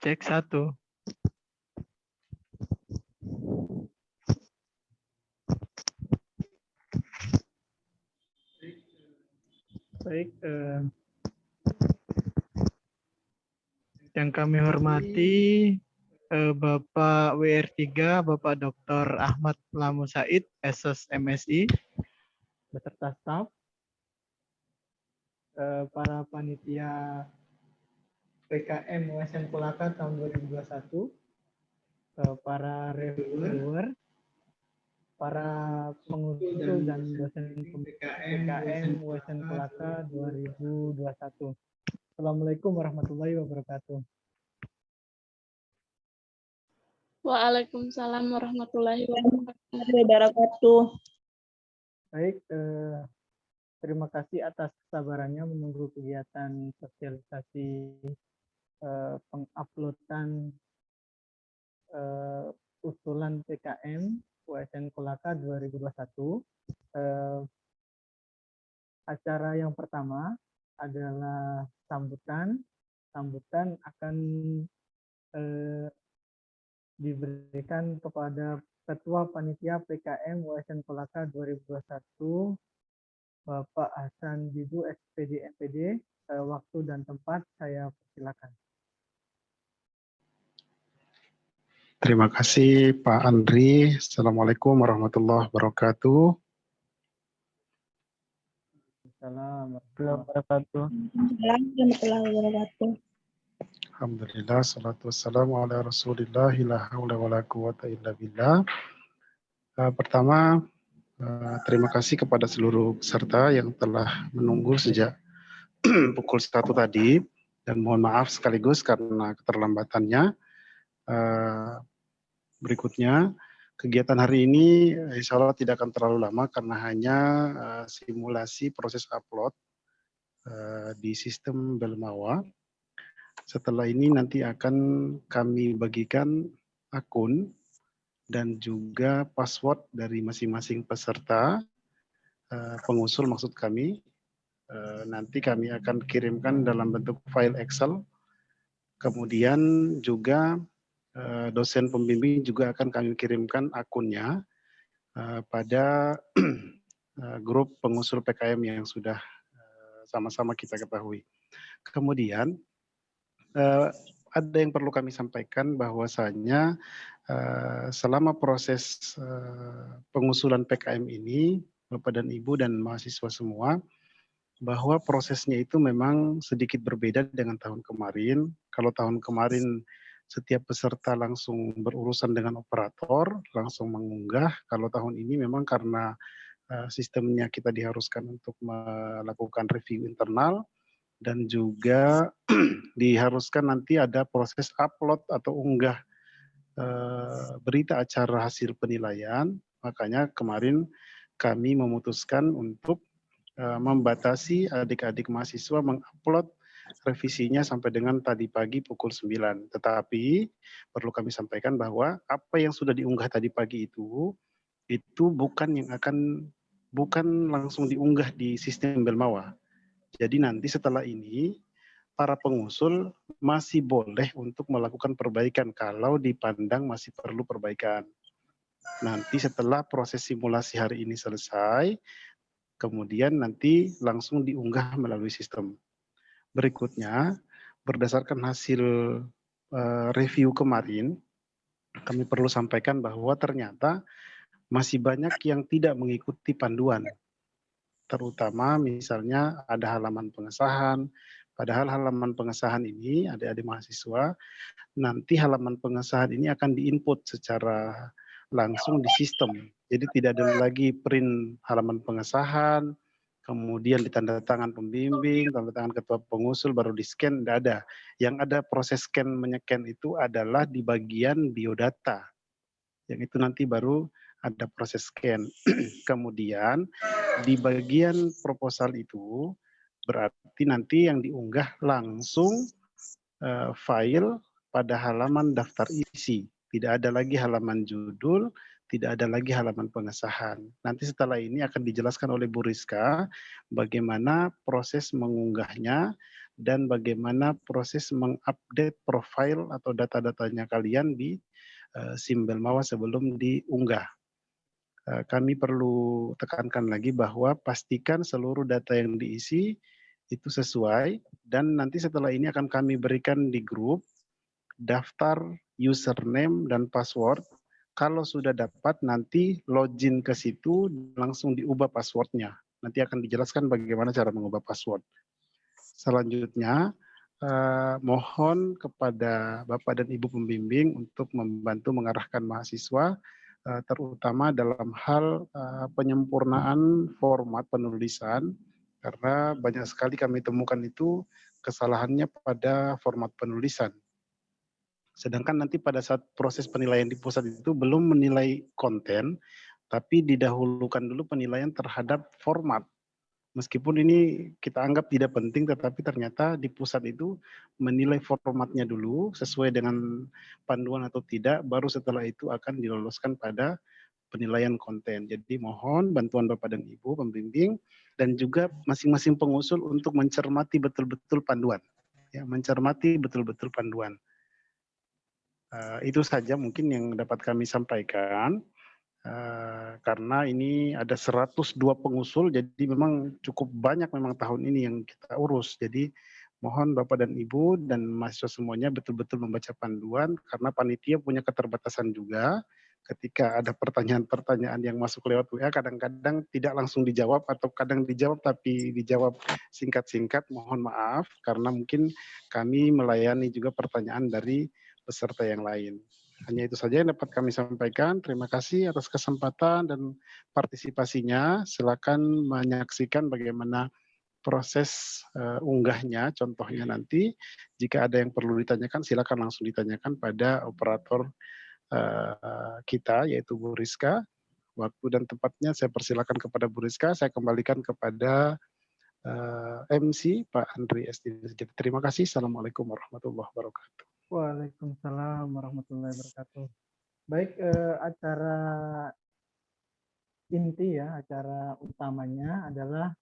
Cek 1. Baik, yang kami hormati Bapak WR3, Bapak Dr. Ahmad Lamu Said, SS MSI, beserta staf, para panitia PKM USN Kolaka tahun 2021, para reviewer, para pengusul dan dosen PKM USN Kolaka 2021. Assalamualaikum warahmatullahi wabarakatuh. Waalaikumsalam warahmatullahi wabarakatuh. Baik, Terima kasih atas kesabarannya menunggu kegiatan sosialisasi penguploadan usulan PKM USN Kolaka 2021. Acara yang pertama adalah sambutan. Sambutan akan diberikan kepada Ketua Panitia PKM USN Kolaka 2021, Bapak Hasan Didu, SPD MPD. Waktu dan tempat saya persilakan. Terima kasih Pak Andri. Assalamualaikum warahmatullahi wabarakatuh. Assalamualaikum warahmatullahi wabarakatuh. Alhamdulillah, salatu wassalamu ala rasulillah, la haula wa la quwata illa billah. Pertama, terima kasih kepada seluruh peserta yang telah menunggu sejak pukul 1 tadi, dan mohon maaf sekaligus karena keterlambatannya. Berikutnya, kegiatan hari ini insya Allah tidak akan terlalu lama karena hanya simulasi proses upload di sistem Belmawa. Setelah ini nanti akan kami bagikan akun dan juga password dari masing-masing peserta, pengusul maksud kami. Nanti kami akan kirimkan dalam bentuk file Excel. Kemudian juga dosen pembimbing juga akan kami kirimkan akunnya pada grup pengusul PKM yang sudah sama-sama kita ketahui. Kemudian ada yang perlu kami sampaikan bahwasanya selama proses pengusulan PKM ini, Bapak dan Ibu dan mahasiswa semua, bahwa prosesnya itu memang sedikit berbeda dengan tahun kemarin. Kalau tahun kemarin setiap peserta langsung berurusan dengan operator, langsung mengunggah. Kalau tahun ini memang karena sistemnya kita diharuskan untuk melakukan review internal, dan juga diharuskan nanti ada proses upload atau unggah berita acara hasil penilaian. Makanya kemarin kami memutuskan untuk membatasi adik-adik mahasiswa mengupload revisinya sampai dengan tadi pagi pukul 9. Tetapi perlu kami sampaikan bahwa apa yang sudah diunggah tadi pagi itu bukan langsung diunggah di sistem Belmawa. Jadi nanti setelah ini para pengusul masih boleh untuk melakukan perbaikan kalau dipandang masih perlu perbaikan. Nanti setelah proses simulasi hari ini selesai, kemudian nanti langsung diunggah melalui sistem. Berikutnya, berdasarkan hasil review kemarin, kami perlu sampaikan bahwa ternyata masih banyak yang tidak mengikuti panduan. Terutama misalnya ada halaman pengesahan, padahal halaman pengesahan ini adik-adik mahasiswa, nanti halaman pengesahan ini akan diinput secara langsung di sistem. Jadi tidak ada lagi print halaman pengesahan, kemudian ditanda tangan pembimbing, tanda tangan ketua pengusul, baru di-scan, tidak ada. Yang ada proses scan menyekan itu adalah di bagian biodata. Yang itu nanti baru ada proses scan. Kemudian di bagian proposal itu berarti nanti yang diunggah langsung file pada halaman daftar isi. Tidak ada lagi halaman judul, tidak ada lagi halaman pengesahan. Nanti setelah ini akan dijelaskan oleh Bu Rizka bagaimana proses mengunggahnya dan bagaimana proses mengupdate profil atau data-datanya kalian di SIM Belmawa sebelum diunggah. Kami perlu tekankan lagi bahwa pastikan seluruh data yang diisi itu sesuai, dan nanti setelah ini akan kami berikan di grup daftar username dan password. Kalau sudah dapat, nanti login ke situ langsung diubah passwordnya. Nanti akan dijelaskan bagaimana cara mengubah password. Selanjutnya, mohon kepada Bapak dan Ibu pembimbing untuk membantu mengarahkan mahasiswa, terutama dalam hal penyempurnaan format penulisan, karena banyak sekali kami temukan itu kesalahannya pada format penulisan. Sedangkan nanti pada saat proses penilaian di pusat itu belum menilai konten, tapi didahulukan dulu penilaian terhadap format. Meskipun ini kita anggap tidak penting, tetapi ternyata di pusat itu menilai formatnya dulu sesuai dengan panduan atau tidak, baru setelah itu akan diloloskan pada penilaian konten. Jadi mohon bantuan Bapak dan Ibu pembimbing dan juga masing-masing pengusul untuk mencermati betul-betul panduan. Ya, mencermati betul-betul panduan. Itu saja mungkin yang dapat kami sampaikan. Karena ini ada 102 pengusul, jadi memang cukup banyak memang tahun ini yang kita urus. Jadi mohon Bapak dan Ibu dan mahasiswa semuanya betul-betul membaca panduan, karena panitia punya keterbatasan juga. Ketika ada pertanyaan-pertanyaan yang masuk lewat WA, kadang-kadang tidak langsung dijawab atau kadang dijawab tapi dijawab singkat-singkat. Mohon maaf karena mungkin kami melayani juga pertanyaan dari peserta yang lain. Hanya itu saja yang dapat kami sampaikan. Terima kasih atas kesempatan dan partisipasinya. Silakan menyaksikan bagaimana proses unggahnya, contohnya nanti. Jika ada yang perlu ditanyakan, silakan langsung ditanyakan pada operator kita, yaitu Bu Rizka. Waktu dan tempatnya saya persilakan kepada Bu Rizka. Saya kembalikan kepada MC Pak Andri Esti. Terima kasih. Assalamualaikum warahmatullahi wabarakatuh. Waalaikumsalam warahmatullahi wabarakatuh. Baik, acara inti ya, acara utamanya adalah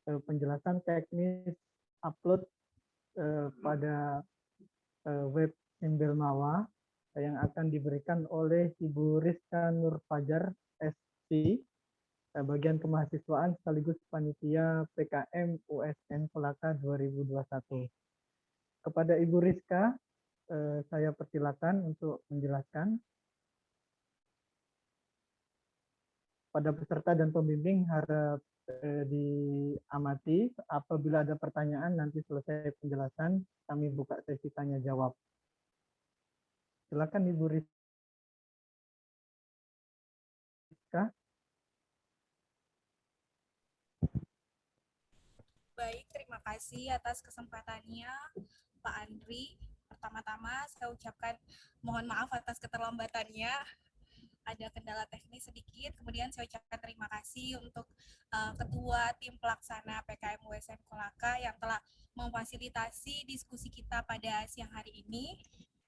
penjelasan teknis upload pada web SIM Belmawa yang akan diberikan oleh Ibu Rizka Nur Fajar, SC, bagian kemahasiswaan sekaligus panitia PKM USN Kolaka 2021. Kepada Ibu Rizka, saya persilakan untuk menjelaskan. Pada peserta dan pembimbing harap diamati. Apabila ada pertanyaan nanti selesai penjelasan kami buka sesi tanya jawab. Silakan Ibu Rizka. Baik, terima kasih atas kesempatannya Pak Andri. Pertama-tama saya ucapkan mohon maaf atas keterlambatannya. Ada kendala teknis sedikit. Kemudian saya ucapkan terima kasih untuk Ketua Tim Pelaksana PKM USN Kolaka yang telah memfasilitasi diskusi kita pada siang hari ini.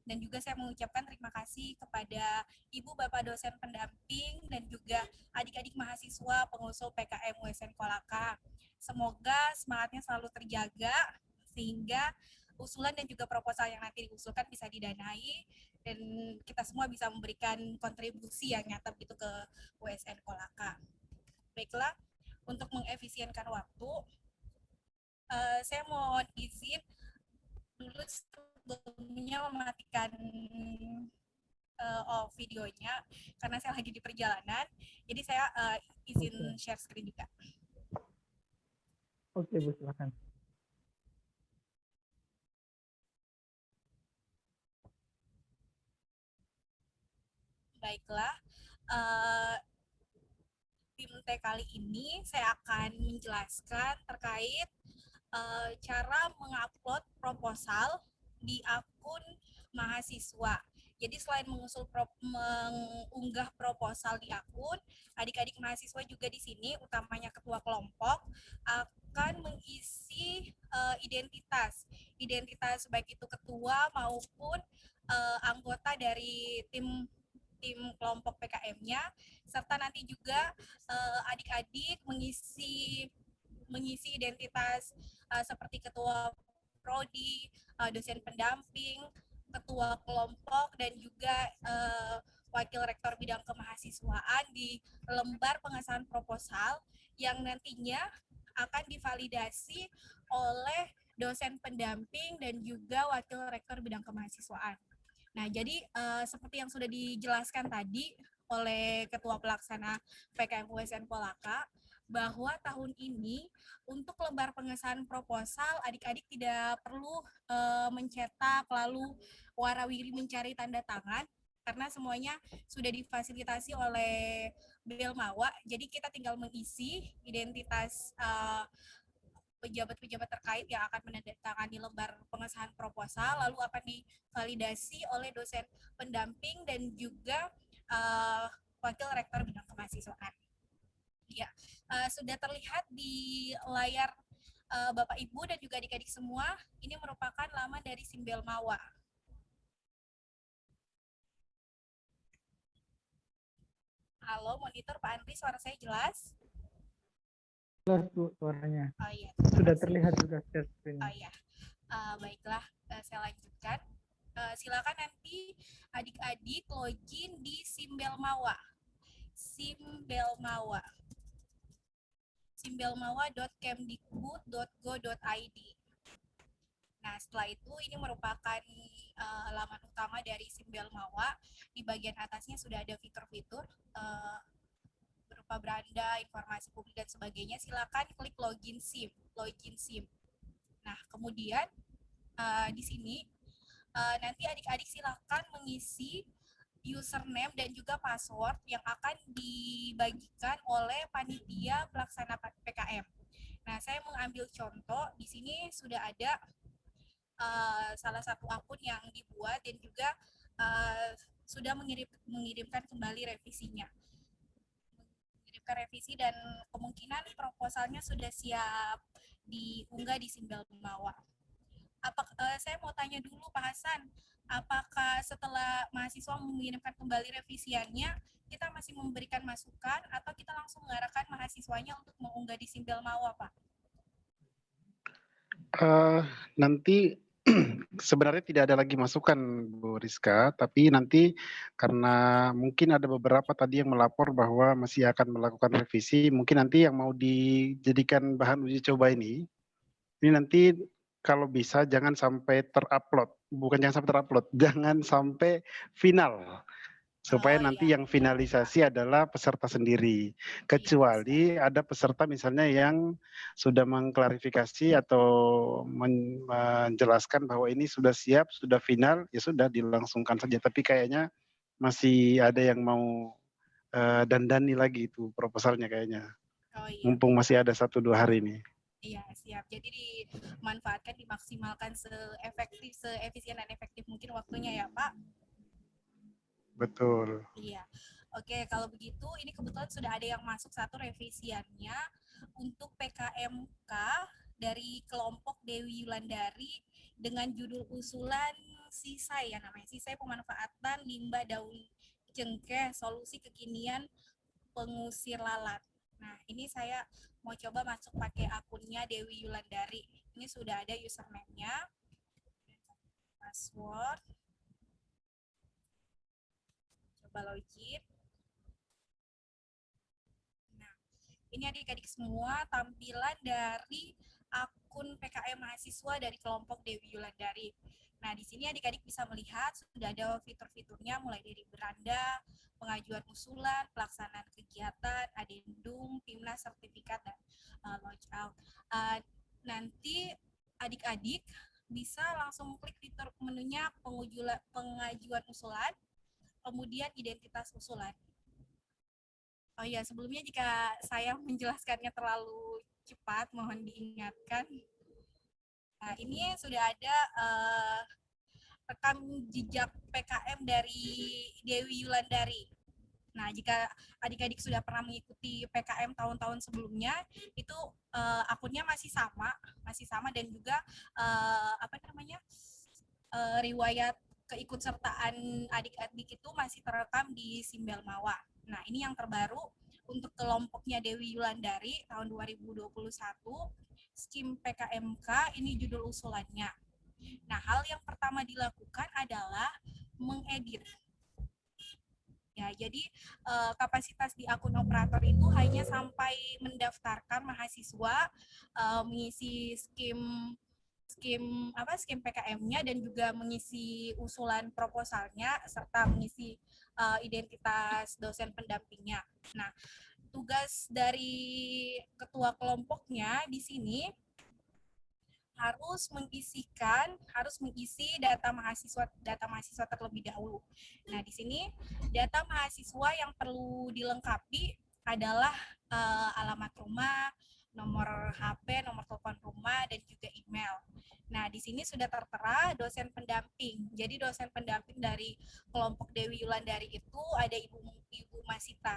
Dan juga saya mengucapkan terima kasih kepada Ibu Bapak dosen pendamping dan juga adik-adik mahasiswa pengusul PKM USN Kolaka. Semoga semangatnya selalu terjaga sehingga usulan dan juga proposal yang nanti diusulkan bisa didanai dan kita semua bisa memberikan kontribusi yang nyata begitu ke USN Kolaka. Baiklah, untuk mengefisienkan waktu, saya mohon izin dulu sebelumnya mematikan videonya karena saya lagi di perjalanan. Jadi saya izin share screen juga. Oke, Bu, silakan. Baiklah, tim T kali ini saya akan menjelaskan terkait cara mengupload proposal di akun mahasiswa. Jadi selain mengunggah proposal di akun, adik-adik mahasiswa juga di sini, utamanya ketua kelompok, akan mengisi identitas baik itu ketua maupun anggota dari tim kelompok PKM-nya, serta nanti juga adik-adik mengisi identitas seperti ketua prodi, dosen pendamping, ketua kelompok, dan juga wakil rektor bidang kemahasiswaan di lembar pengesahan proposal yang nantinya akan divalidasi oleh dosen pendamping dan juga wakil rektor bidang kemahasiswaan. Nah, jadi seperti yang sudah dijelaskan tadi oleh Ketua Pelaksana PKM USN Polaka, bahwa tahun ini untuk lembar pengesahan proposal adik-adik tidak perlu mencetak lalu warawiri mencari tanda tangan karena semuanya sudah difasilitasi oleh Belmawa. Jadi kita tinggal mengisi identitas pejabat-pejabat terkait yang akan menandatangani lembar pengesahan proposal, lalu akan divalidasi oleh dosen pendamping dan juga wakil rektor bidang kemahasiswaan. Ya, sudah terlihat di layar Bapak Ibu dan juga adik-adik semua, ini merupakan laman dari SIM Belmawa. Halo, monitor Pak Andri, suara saya jelas? Jelas Bu suaranya. Oh iya. Sudah terlihat juga share screen. Oh iya. Baiklah, saya lanjutkan. Silakan nanti adik-adik login di SIM Belmawa. simbelmawa.kemdikbud.go.id. Nah, setelah itu ini merupakan laman utama dari SIM Belmawa. Di bagian atasnya sudah ada fitur-fitur berupa beranda, informasi publik dan sebagainya. Silakan klik login SIM. Nah, kemudian di sini nanti adik-adik silakan mengisi username dan juga password yang akan dibagikan oleh panitia pelaksana PKM. Nah, saya mengambil contoh di sini sudah ada salah satu akun yang dibuat dan juga sudah mengirimkan kembali revisinya. Mengirimkan revisi dan kemungkinan proposalnya sudah siap diunggah di SIM Belmawa. Saya mau tanya dulu Pak Hasan, apakah setelah mahasiswa mengirimkan kembali revisiannya, kita masih memberikan masukan atau kita langsung mengarahkan mahasiswanya untuk mengunggah di SIM Belmawa, Pak? Nanti sebenarnya tidak ada lagi masukan Bu Rizka, tapi nanti karena mungkin ada beberapa tadi yang melapor bahwa masih akan melakukan revisi, mungkin nanti yang mau dijadikan bahan uji coba ini nanti kalau bisa jangan sampai jangan sampai final. Supaya nanti yang finalisasi adalah peserta sendiri. Kecuali ada peserta misalnya yang sudah mengklarifikasi atau menjelaskan bahwa ini sudah siap, sudah final, ya sudah dilangsungkan saja. Tapi kayaknya masih ada yang mau dandani lagi itu proposalnya kayaknya. Mumpung masih ada 1-2 hari ini. Iya, siap. Jadi dimanfaatkan, dimaksimalkan seefisien dan efektif mungkin waktunya ya, Pak. Betul. Iya. Oke, kalau begitu ini kebetulan sudah ada yang masuk satu revisiannya untuk PKMK dari kelompok Dewi Yulandari dengan judul usulan Sisai ya namanya. Sisai pemanfaatan limbah daun cengkeh, solusi kekinian pengusir lalat. Nah, ini saya mau coba masuk pakai akunnya Dewi Yulandari. Ini sudah ada username-nya, password. Coba login. Nah, ini adik-adik semua tampilan dari akun PKM mahasiswa dari kelompok Dewi Yulandari. Nah, di sini adik-adik bisa melihat sudah ada fitur-fiturnya mulai dari beranda, pengajuan usulan, pelaksanaan kegiatan, adendum, timnas, sertifikat, dan lodge out. Nanti adik-adik bisa langsung klik fitur menunya pengajuan usulan, kemudian identitas usulan. Oh iya, sebelumnya jika saya menjelaskannya terlalu cepat, mohon diingatkan. Nah, ini sudah ada rekam jejak PKM dari Dewi Yulandari. Nah, jika adik-adik sudah pernah mengikuti PKM tahun-tahun sebelumnya, itu akunnya masih sama dan juga riwayat keikutsertaan adik-adik itu masih terekam di SIM Belmawa. Nah, ini yang terbaru untuk kelompoknya Dewi Yulandari tahun 2021 skim PKMK, ini judul usulannya. Nah, hal yang pertama dilakukan adalah mengedit. Ya, jadi kapasitas di akun operator itu hanya sampai mendaftarkan mahasiswa mengisi skim PKM-nya dan juga mengisi usulan proposalnya serta mengisi identitas dosen pendampingnya. Nah, tugas dari ketua kelompoknya di sini harus mengisi data mahasiswa terlebih dahulu. Nah, di sini data mahasiswa yang perlu dilengkapi adalah alamat rumah, nomor HP, nomor telepon rumah, dan juga email. Nah, di sini sudah tertera dosen pendamping. Jadi dosen pendamping dari kelompok Dewi Yulandari itu ada Ibu Masita.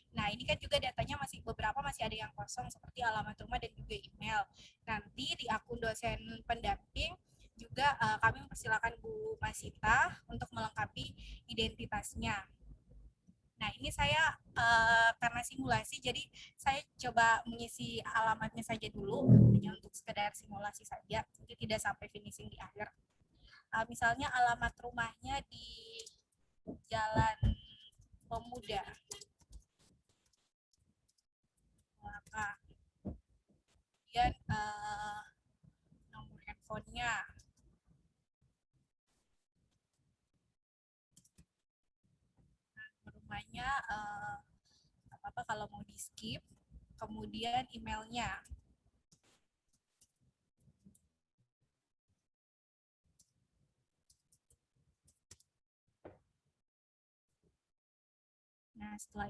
Nah, ini kan juga datanya beberapa masih ada yang kosong seperti alamat rumah dan juga email. Nanti di akun dosen pendamping juga kami mempersilakan Bu Masita untuk melengkapi identitasnya. Nah, ini saya karena simulasi, jadi saya coba mengisi alamatnya saja dulu, hanya untuk sekedar simulasi saja, jadi tidak sampai finishing di akhir. Misalnya alamat rumahnya di Jalan Pemuda. Maka kemudian nomor handphonenya, rumahnya apa kalau mau di skip, kemudian emailnya. Nah, setelah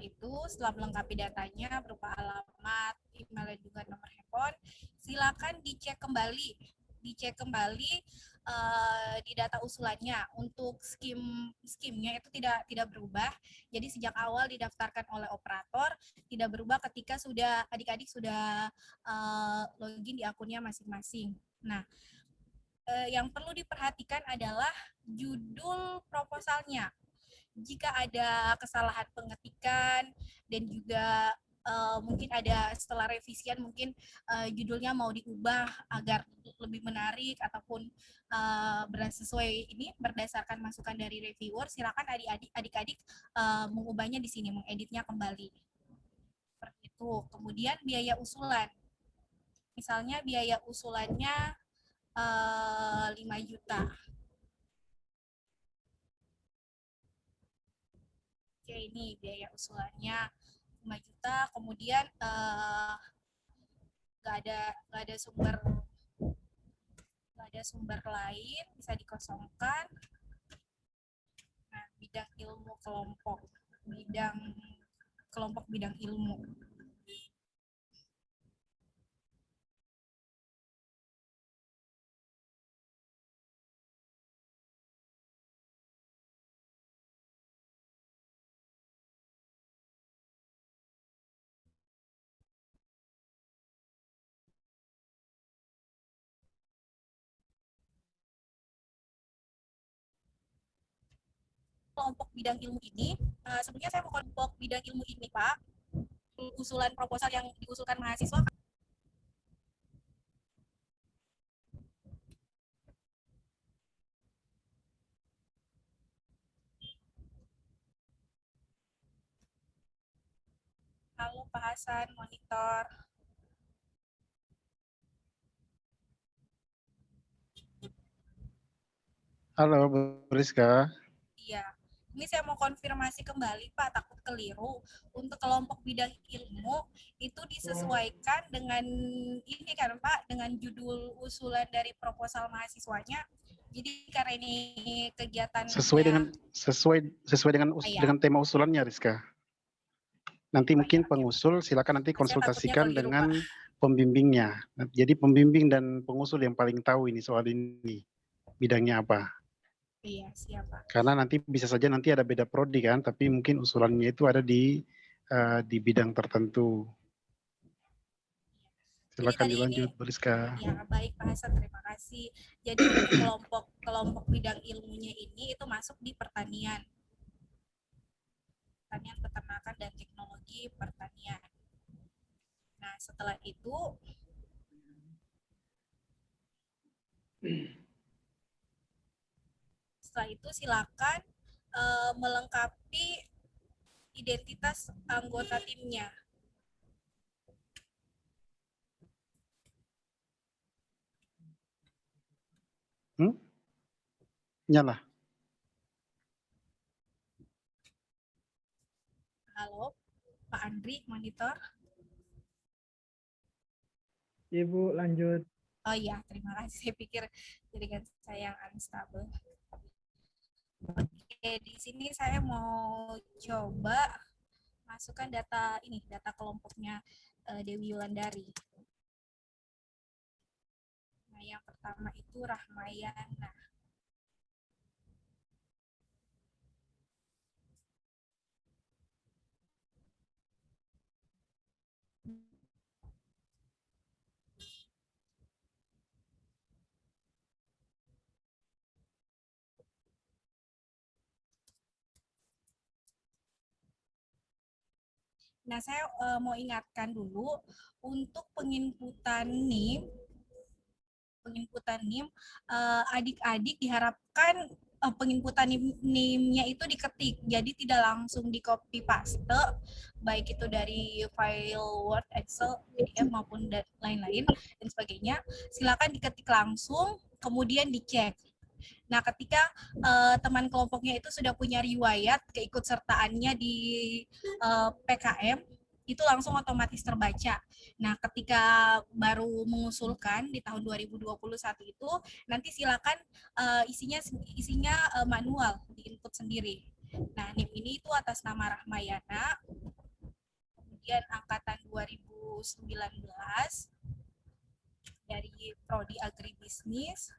melengkapi datanya berupa alamat, email, dan juga nomor handphone, silakan dicek kembali di data usulannya. Untuk skimnya itu tidak berubah. Jadi sejak awal didaftarkan oleh operator, tidak berubah ketika adik-adik sudah login di akunnya masing-masing. Nah, yang perlu diperhatikan adalah judul proposalnya. Jika ada kesalahan pengetikan dan juga mungkin ada setelah revisian mungkin judulnya mau diubah agar lebih menarik ataupun berdasarkan masukan dari reviewer, silakan adik-adik mengubahnya di sini, mengeditnya kembali. Seperti itu. Kemudian biaya usulan. Misalnya biaya usulannya 5 juta. Oke, ini biaya usulannya 5 juta, kemudian nggak ada sumber lain, bisa dikosongkan. Nah, bidang ilmu kelompok bidang ilmu. Kelompok bidang ilmu ini, sebenarnya saya mau kelompok bidang ilmu ini, Pak. Usulan proposal yang diusulkan mahasiswa. Halo Pak Hasan, monitor. Halo, Bu Rizka. Iya. Ini saya mau konfirmasi kembali, Pak, takut keliru. Untuk kelompok bidang ilmu itu disesuaikan dengan ini kan, Pak, dengan judul usulan dari proposal mahasiswanya. Jadi karena ini kegiatan sesuai dengan tema usulannya, Rizka. Nanti mungkin pengusul silakan nanti konsultasikan dengan pembimbingnya. Jadi pembimbing dan pengusul yang paling tahu ini soal ini bidangnya apa. Iya, siapa. Karena nanti bisa saja nanti ada beda prodi kan, tapi mungkin usulannya itu ada di bidang tertentu. Silakan dilanjut, Bu Rizka. Ya, baik Pak Hasan, terima kasih. Jadi untuk kelompok bidang ilmunya ini itu masuk di pertanian, peternakan, dan teknologi pertanian. Nah, setelah itu Setelah itu silakan melengkapi identitas anggota timnya. Nyala. Halo, Pak Andri, monitor. Ibu lanjut. Oh iya, terima kasih. Saya pikir jaringan saya yang unstable. Oke, di sini saya mau coba masukkan data ini, data kelompoknya Dewi Yulandari. Nah, yang pertama itu Rahmayana. Nah, saya mau ingatkan dulu untuk penginputan NIM, adik-adik diharapkan penginputan NIM-nya itu diketik, jadi tidak langsung di copy paste, baik itu dari file Word, Excel, PDF maupun lain-lain dan sebagainya. Silakan diketik langsung, kemudian dicek. Nah, ketika teman kelompoknya itu sudah punya riwayat keikutsertaannya di PKM, itu langsung otomatis terbaca. Nah, ketika baru mengusulkan di tahun 2021 itu, nanti silakan isinya manual, di input sendiri. Nah, NIM ini itu atas nama Rahmayana, kemudian angkatan 2019 dari Prodi Agribisnis.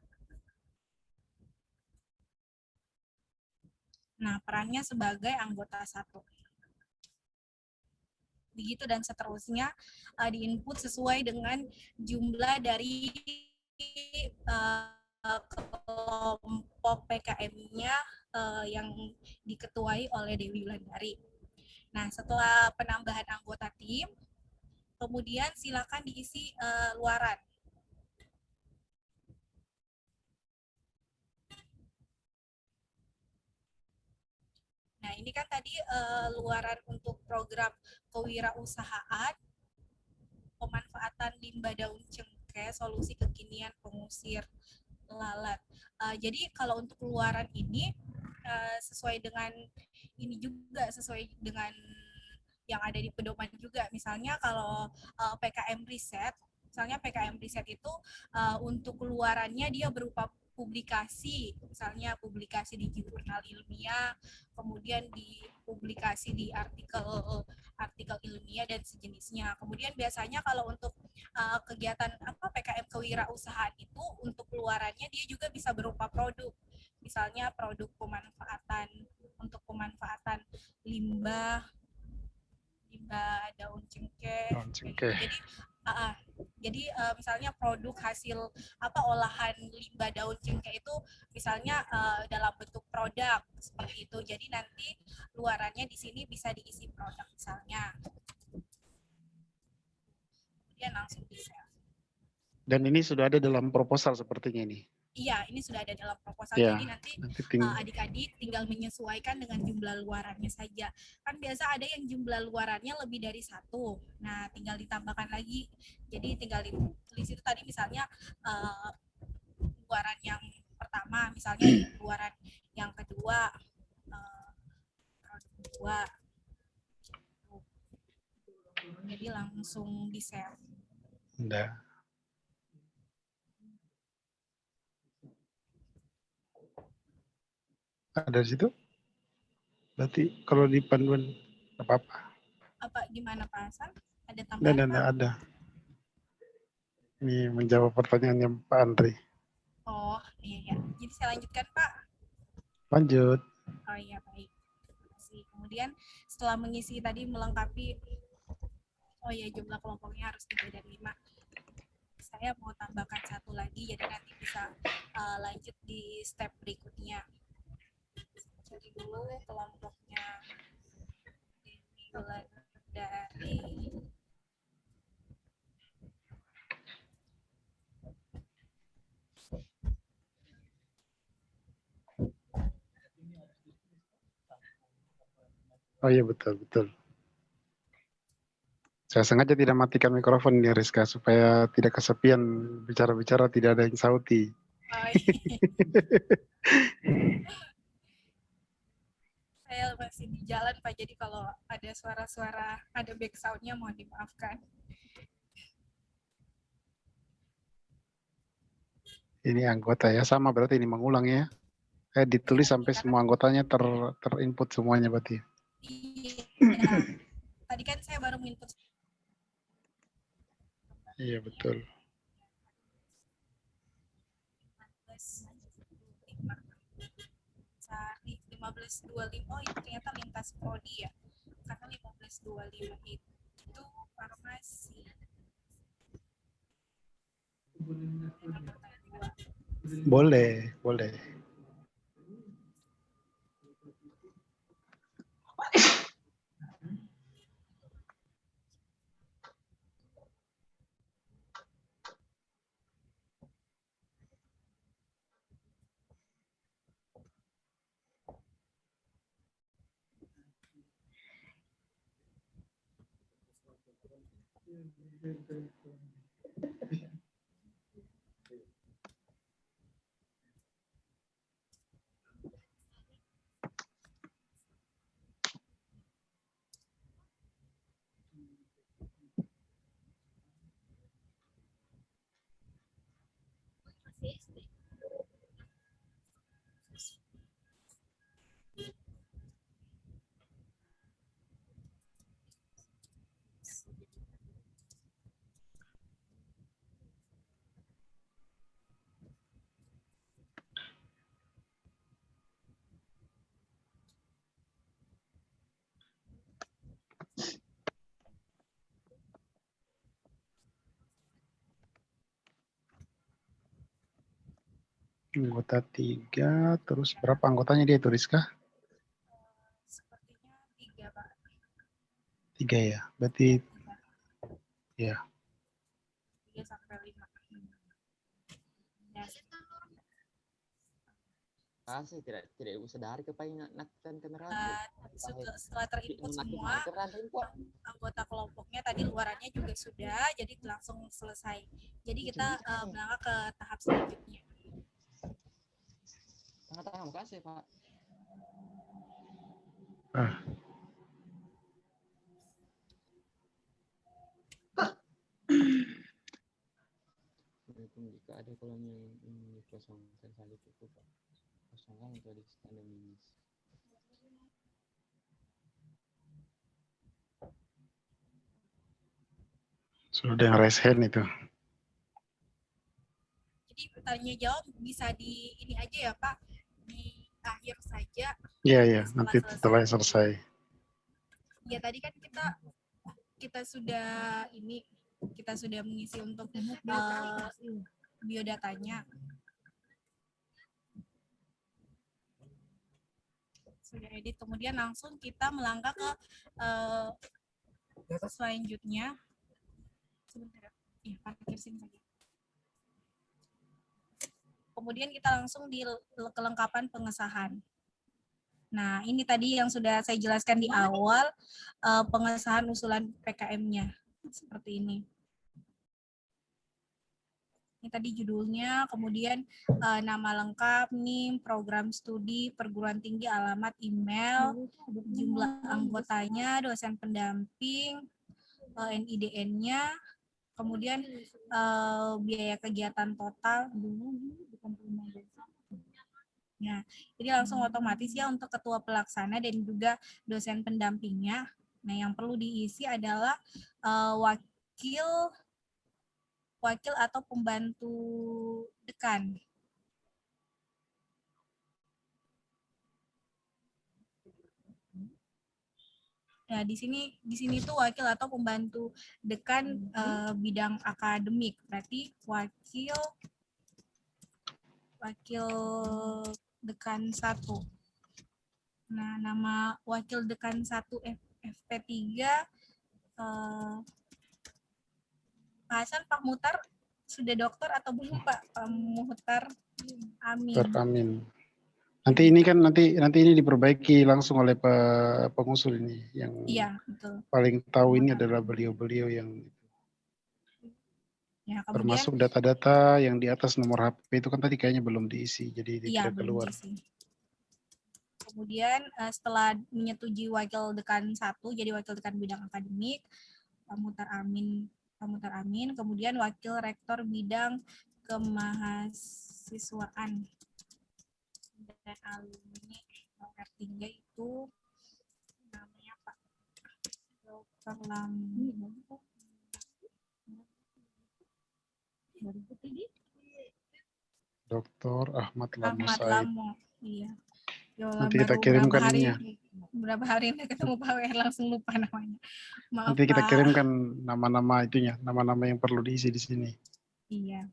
Nah, perannya sebagai anggota 1. Begitu dan seterusnya diinput sesuai dengan jumlah dari kelompok PKM-nya yang diketuai oleh Dewi Yulandari. Nah, setelah penambahan anggota tim, kemudian silakan diisi luaran. Nah, ini kan tadi luaran untuk program kewirausahaan, pemanfaatan limbah daun cengkeh, solusi kekinian pengusir lalat. Jadi kalau untuk luaran ini sesuai dengan ini juga, sesuai dengan yang ada di pedoman juga. Misalnya kalau PKM riset, itu untuk keluarannya dia berupa publikasi, misalnya publikasi di jurnal ilmiah, kemudian dipublikasi di artikel ilmiah dan sejenisnya. Kemudian biasanya kalau untuk kegiatan PKM kewirausahaan itu untuk keluarannya dia juga bisa berupa produk, misalnya produk untuk pemanfaatan limbah daun cengkeh. Jadi misalnya produk hasil olahan limbah daun cengkeh itu misalnya dalam bentuk produk seperti itu. Jadi nanti luarannya di sini bisa diisi produk misalnya. Kemudian langsung di-share. Dan ini sudah ada dalam proposal sepertinya ini. Iya, ini sudah ada dalam proposal. Ya, jadi nanti adik-adik tinggal menyesuaikan dengan jumlah luarannya saja. Kan biasa ada yang jumlah luarannya lebih dari 1. Nah, tinggal ditambahkan lagi. Jadi tinggal di situ tadi misalnya luaran yang pertama, misalnya luaran yang kedua, produk 2. Jadi langsung di-share. Enggak. Ada di situ? Berarti kalau di panduan apa-apa. Apa gimana Pak Hasan? Ada tambahan? Dan ada. Ini menjawab pertanyaannya Pak Andri. Oh, iya. Jadi saya lanjutkan Pak. Lanjut. Oh iya, baik. Terima kasih. Kemudian setelah mengisi tadi melengkapi, oh iya jumlah kelompoknya harus 3 dan 5. Saya mau tambahkan 1 lagi, jadi nanti bisa lanjut di step berikutnya. Jadi dulu kelompoknya dari Oh iya, betul. Saya sengaja tidak matikan mikrofon nih Rizka, supaya tidak kesepian bicara-bicara, tidak ada yang sauti. Oh, saya masih di jalan Pak, jadi kalau ada suara-suara, ada back sound-nya mohon dimaafkan. Ini anggota ya, sama berarti ini mengulang ya. Ditulis Ya, sampai kita semua anggotanya terinput semuanya berarti. iya. Tadi kan saya baru input. Iya, betul. 1525. Oh, itu ternyata lintas prodi ya. Karena 1525 itu farmasi. Boleh. Anggota 3, terus berapa anggotanya dia itu Rizka? Sepertinya 3 Pak. 3 ya, berarti 3. ya. 3 sampai 5. Ya. Saya tidak sadari kepaingan nakkan kamera. Setelah terinput semua anggota kelompoknya tadi luarannya juga sudah, jadi langsung selesai. Jadi kita melangkah ke tahap selanjutnya. Terima kasih Pak. Jika ada kolom yang dikosongkan saja cukup Pak. Kosongkan untuk di standar minus. Sudah yang raise hand itu. Jadi tanya jawab bisa di ini aja ya Pak, di akhir saja. Iya, nanti setelah selesai. Ya tadi kan kita sudah mengisi untuk biodatanya. Sudah edit, kemudian langsung kita melangkah ke selanjutnya. Sebentar ya, parkir sini saja. Kemudian kita langsung di kelengkapan pengesahan. Nah, ini tadi yang sudah saya jelaskan di awal, pengesahan usulan PKM-nya. Seperti ini. Ini tadi judulnya, kemudian nama lengkap, NIM, program studi, perguruan tinggi, alamat, email, jumlah anggotanya, dosen pendamping, NIDN-nya, kemudian biaya kegiatan total. Nah, ini langsung otomatis ya untuk ketua pelaksana dan juga dosen pendampingnya. Nah, yang perlu diisi adalah wakil atau pembantu dekan. Nah, di sini tuh wakil atau pembantu dekan bidang akademik. Berarti wakil dekan 1. Nah, nama wakil dekan 1 FP3 Pak Hasan, Pak Muhtar sudah dokter atau belum Pak? Pak Muhtar Amin. Dr. Amin. Nanti ini kan nanti ini diperbaiki langsung oleh pengusul ini yang Iya, betul. paling tahu ini adalah beliau-beliau yang Ya, kemudian termasuk data-data yang di atas nomor HP itu kan tadi kayaknya belum diisi, jadi iya tidak belum keluar. diisi. Kemudian setelah menyetujui wakil dekan 1 jadi wakil dekan bidang akademik, Pak Mutar Amin, kemudian wakil rektor bidang kemahasiswaan dan alumni R3 itu namanya Pak Dr. Dr. Ahmad Lamo Ahmad Said. Lamo, iya. Nanti kita kirimkan ininya. Berapa hari ini ketemu Pak WR langsung lupa namanya. Maaf, Nanti kita Pak. kirimkan nama-nama itunya, nama-nama yang perlu diisi di sini. Iya.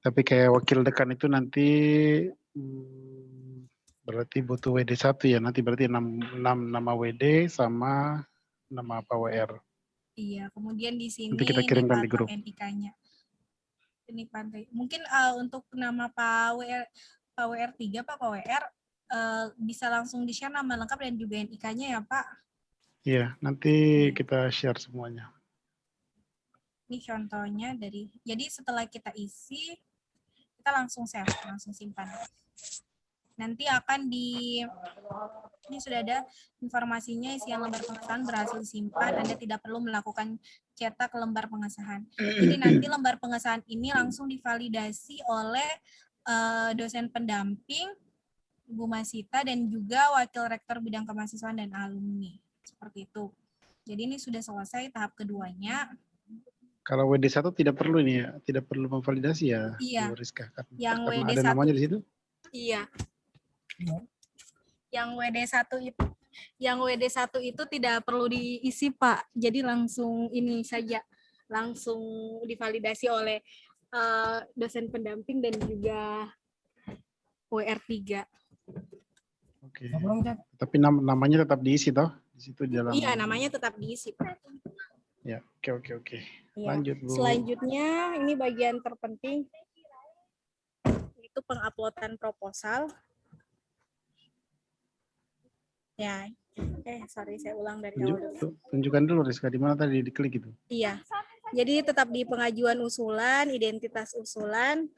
Tapi kayak wakil dekan itu nanti berarti butuh WD1 ya, nanti berarti 6 nama WD sama nama Pak WR. Iya, kemudian di sini Nanti kita kirimkan di grup. NIK-nya. Ini pantai. Mungkin untuk nama Pak WR3, Pak WR bisa langsung di-share nama lengkap dan juga NIK-nya ya, Pak. Iya, nanti kita share semuanya. Ini contohnya jadi setelah kita isi, kita langsung save, langsung simpan. Nanti akan ini sudah ada informasinya, isian lembar pengesahan berhasil disimpan, Anda tidak perlu melakukan cetak lembar pengesahan. Jadi nanti lembar pengesahan ini langsung divalidasi oleh dosen pendamping, Ibu Masita, dan juga wakil rektor bidang kemahasiswaan dan alumni. Seperti itu. Jadi ini sudah selesai tahap keduanya. Kalau WD1 tidak perlu ini ya, tidak perlu memvalidasi ya, Iya. Bu Rizka, Yang karena WD1 ada namanya di situ. Iya. Yang WD1 itu tidak perlu diisi, Pak. Jadi langsung ini saja, langsung divalidasi oleh dosen pendamping dan juga WR3. Oke. Tapi namanya tetap diisi toh di situ di dalam. Iya, namanya tetap diisi, Pak. Ya, oke. Ya. Lanjut, Bu. Selanjutnya ini bagian terpenting, itu penguploadan proposal. Ya, saya ulang dari awal dulu. Tunjukkan dulu Rizka, di mana tadi diklik itu. Iya, jadi tetap di pengajuan usulan, identitas usulan.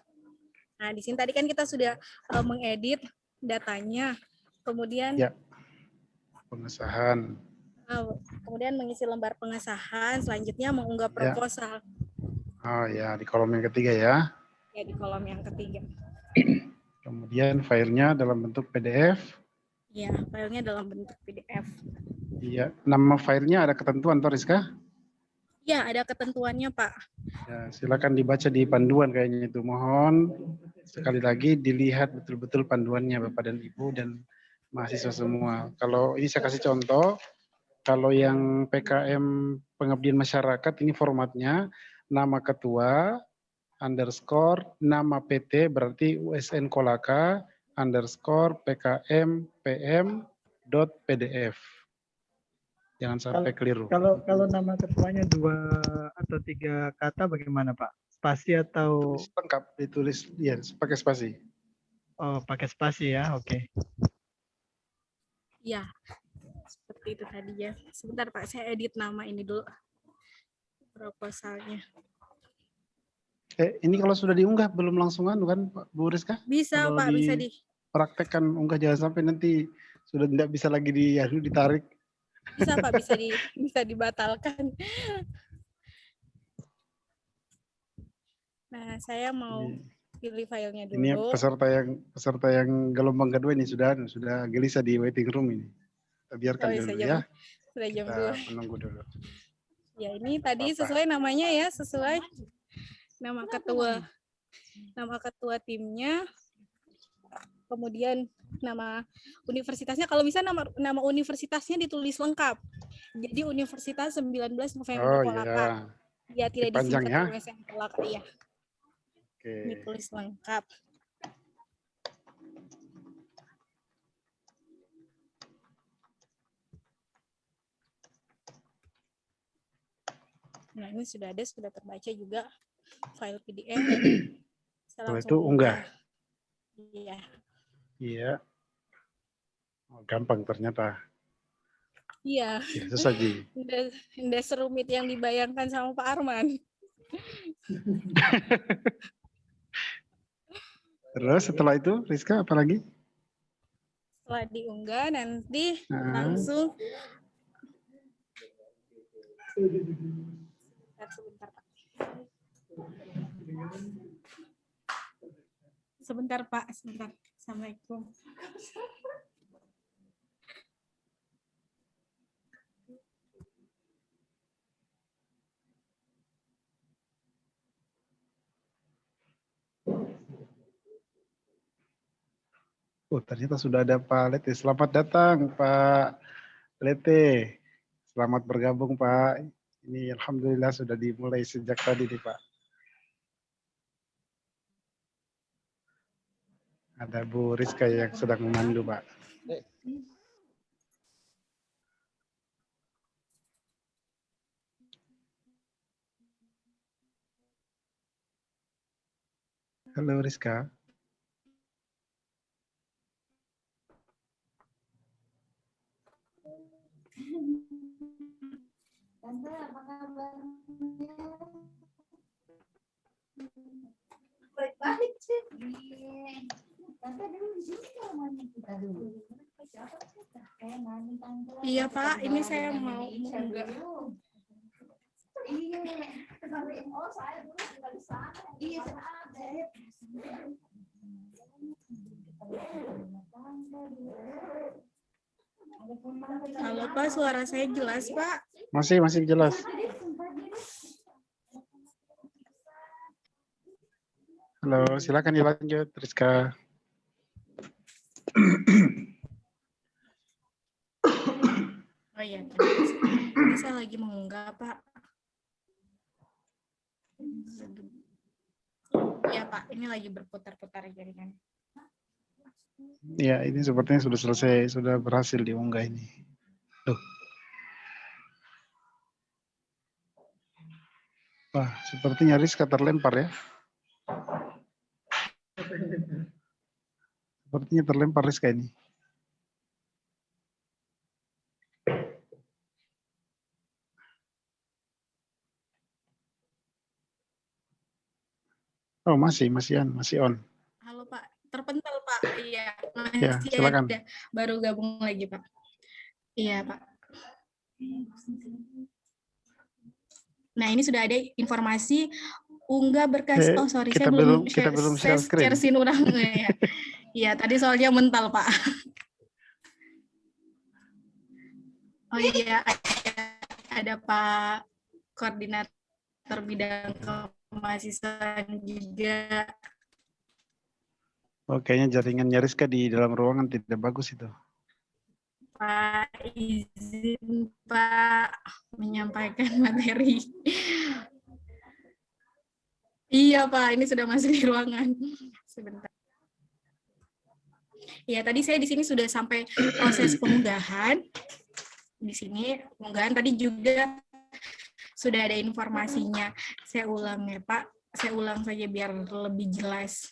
Nah, di sini tadi kan kita sudah mengedit datanya, kemudian ya, pengesahan. Kemudian mengisi lembar pengesahan, selanjutnya mengunggah proposal. Oh ya, di kolom yang ketiga ya. Ya, di kolom yang ketiga. Kemudian filenya dalam bentuk PDF. Ya, filenya dalam bentuk PDF. Iya, nama filenya ada ketentuan toh Rizka? Ya, ada ketentuannya, Pak. Ya, silakan dibaca di panduan kayaknya itu. Mohon sekali lagi dilihat betul-betul panduannya Bapak dan Ibu dan mahasiswa semua. Kalau ini saya kasih contoh, kalau yang PKM Pengabdian Masyarakat ini formatnya nama ketua underscore nama PT berarti USN Kolaka underscore PKM PM .pdf. Jangan sampai keliru. Kalau nama ketuanya 2 atau 3 kata bagaimana Pak? Spasi atau? Lengkap ditulis ya pakai spasi. Oh, pakai spasi ya, oke. Ya, seperti itu tadi ya. Sebentar Pak, saya edit nama ini dulu. Proposalnya. Ini kalau sudah diunggah belum langsung kan Pak Bu Rizka? Bisa kalau Pak, bisa praktekkan unggah, jangan sampai nanti sudah tidak bisa lagi ditarik. Bisa Pak, bisa dibatalkan. Nah, saya mau pilih filenya dulu. Ini peserta yang gelombang kedua ini sudah gelisah di waiting room ini. Kita biarkan dulu ya. Sudah jam 2. Menunggu dulu. Ya, ini tadi sesuai namanya ya, sesuai nama ketua timnya. Kemudian nama universitasnya, kalau bisa nama universitasnya ditulis lengkap. Jadi Universitas 19 November Kolaka. Ya, tidak disingkat USN Kolaka ya. Ini tulis lengkap. Nah, ini sudah terbaca juga file PDF. Setelah itu unggah. Iya. Iya. Oh, gampang ternyata. Iya, Biasa saja. nggak serumit yang dibayangkan sama Pak Arman. Terus setelah itu, Rizka apa lagi? Setelah diunggah nanti Nah, langsung sebentar Pak. Sebentar Pak, sebentar. Assalamualaikum. oh ternyata sudah ada Pak Lete. Selamat datang Pak Lete. Selamat bergabung Pak. Ini Alhamdulillah sudah dimulai sejak tadi nih Pak. Ada Bu Rizka yang sedang memandu Pak. Halo Rizka. Tante, apa kabarnya? Baik-baik sih. Tante dulu di sini kalau mandi kita dulu. Siapa kita? Mandi tante. Iya Pak, ini saya mau mengunggah. Iya. Oh saya dulu tinggal di sana. Iya ada. Halo Pak, suara saya jelas Pak. Masih jelas. Halo, silakan dilanjut Rizka. Oh iya, ini saya lagi mengunggah Pak. Iya Pak, ini lagi berputar-putar jaringan. Ya, ini sepertinya sudah selesai, sudah berhasil diunggah ini. Tuh. Wah, sepertinya Rizka terlempar ya. Sepertinya terlempar Rizka ini. Oh, masih on. Halo Pak, terpental Pak. Iya, Ya, masih silakan. ada. Baru gabung lagi Pak. Iya Pak. Nah ini sudah ada informasi unggah berkas. Oh sorry, saya belum kita belum share screen. share screen ulang ya. Iya tadi soalnya mental Pak. Oh iya ada Pak Koordinator Bidang Kemahasiswaan juga. Oh, kayaknya jaringannya Rizka di dalam ruangan tidak bagus itu. Pak izin Pak menyampaikan materi. Iya Pak, ini sudah masuk di ruangan. Sebentar. Ya tadi saya di sini sudah sampai proses pengunggahan. Di sini pengunggahan tadi juga sudah ada informasinya. Saya ulang ya Pak, saya ulang saja biar lebih jelas.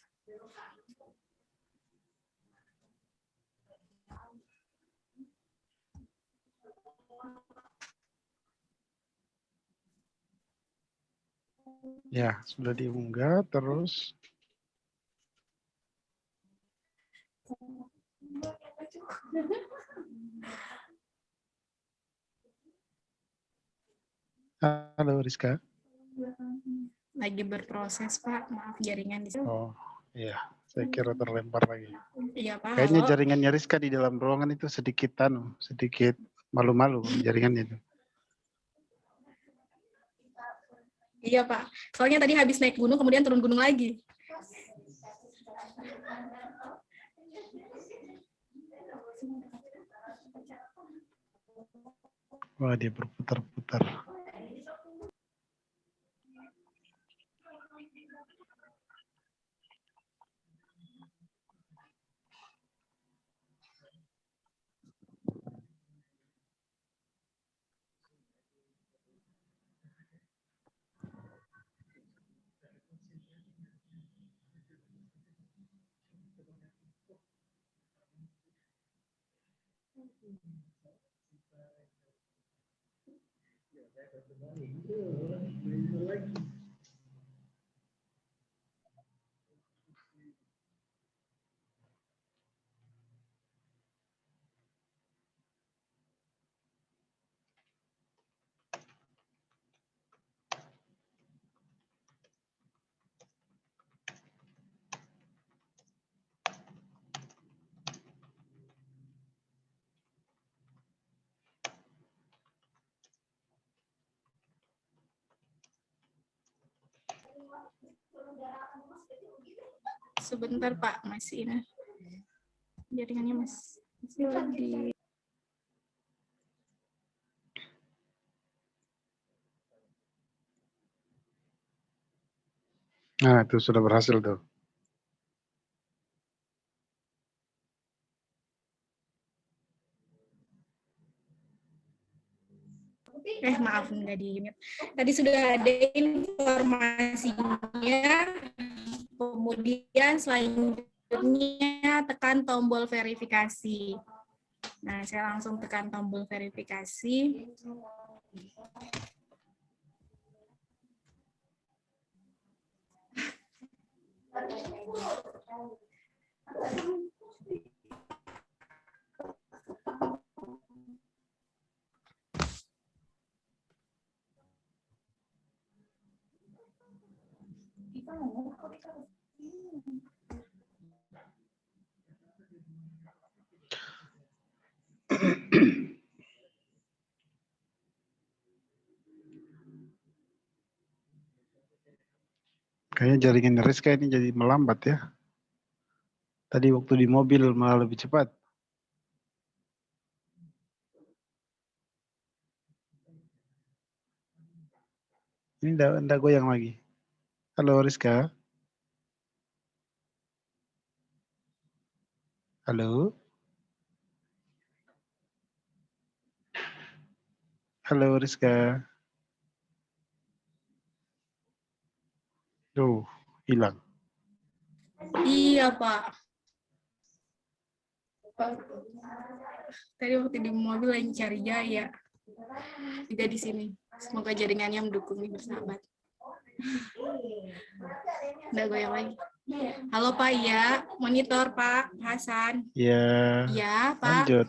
Ya, sudah diunggah terus. Halo Rizka. Lagi berproses Pak, maaf jaringan di sini. Oh, iya. Saya kira terlempar lagi. Iya Pak, Kayaknya halo. jaringannya Rizka di dalam ruangan itu sedikit malu-malu jaringannya itu. Iya Pak, soalnya tadi habis naik gunung kemudian turun gunung lagi. Wah, dia berputar-putar. Sebentar Pak, masih ini. Jaringannya masih lagi. Nah, itu sudah berhasil tuh. Maaf nggak di mute. Tadi sudah ada informasinya. Kemudian selanjutnya tekan tombol verifikasi. Nah, saya langsung tekan tombol verifikasi. Kayaknya jaringan Rizka ini jadi melambat ya. Tadi waktu di mobil malah lebih cepat. Ini enggak goyang lagi. Halo Rizka. Halo. Halo Rizka. Tuh, hilang. Iya, Pak. Tadi waktu di mobil lagi cari Jaya. Juga di sini. Semoga jaringannya mendukung nih, bersahabat. Udah goyang lagi. Halo Pak, ya. Monitor Pak Hasan. Ya. Iya, Pak. Lanjut.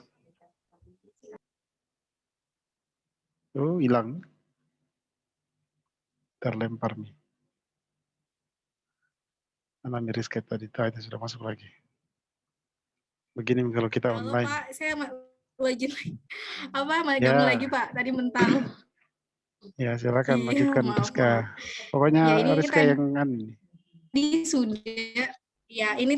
Oh, hilang. Terlempar nih. Mana Rizka tadi? Itu sudah masuk lagi. Begini kalau kita Halo online. Pak, saya lagi gabung Ya. lagi Pak, tadi mental. Ya, silakan Iya, lanjutkan maaf. Rizka. Pokoknya Ya, ini Rizka yang ini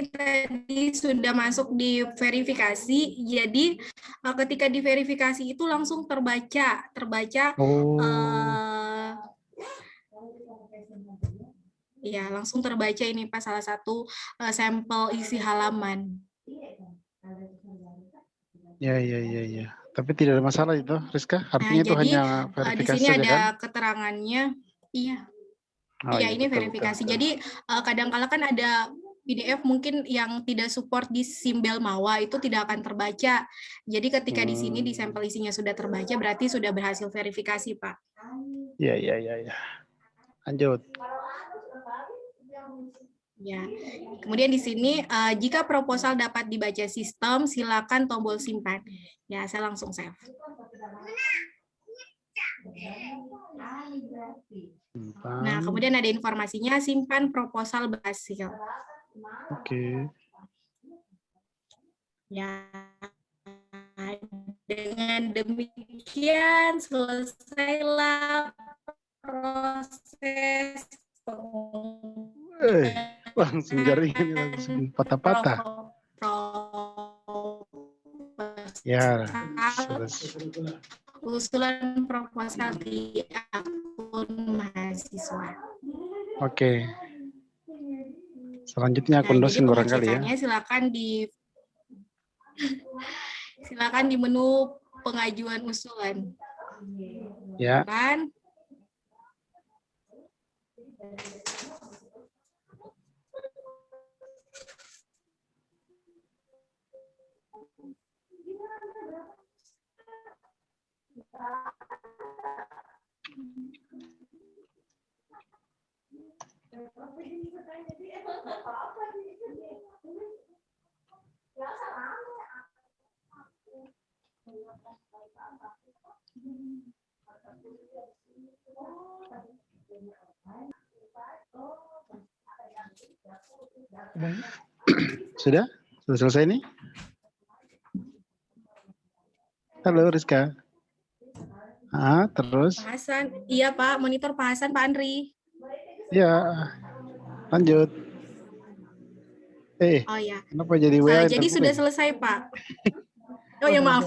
tadi sudah masuk di verifikasi. Jadi ketika diverifikasi itu langsung terbaca ya, langsung terbaca ini Pak, salah satu sampel isi halaman. Ya. Tapi tidak ada masalah itu, Rizka. Artinya itu jadi, hanya verifikasi di sini saja, ada kan? keterangannya. Iya. Oh, iya, ini betul, verifikasi. betul. Jadi kadang-kala kan ada PDF mungkin yang tidak support di Simbel Mawa, itu tidak akan terbaca. Jadi ketika di sini di sampel isinya sudah terbaca, berarti sudah berhasil verifikasi, Pak. Ya. Lanjut. Ya. Kemudian di sini jika proposal dapat dibaca sistem, silakan tombol simpan. Ya, saya langsung save. Nah, kemudian ada informasinya, simpan proposal berhasil. Oke. Ya, dengan demikian selesailah proses Langsung jaringannya langsung patah-patah. Ya, usulan proposal di akun mahasiswa. Oke. Selanjutnya akun dosen barangkali ya. Silakan di menu pengajuan usulan. Ya. Kan? Sudah? Sudah selesai nih? Halo Rizka. Terus? Pak Hasan, iya Pak, monitor Pak Hasan, Pak Andri. Ya, lanjut. Oh ya, Kenapa jadi WA? jadi sudah selesai Pak. Oh ya maaf.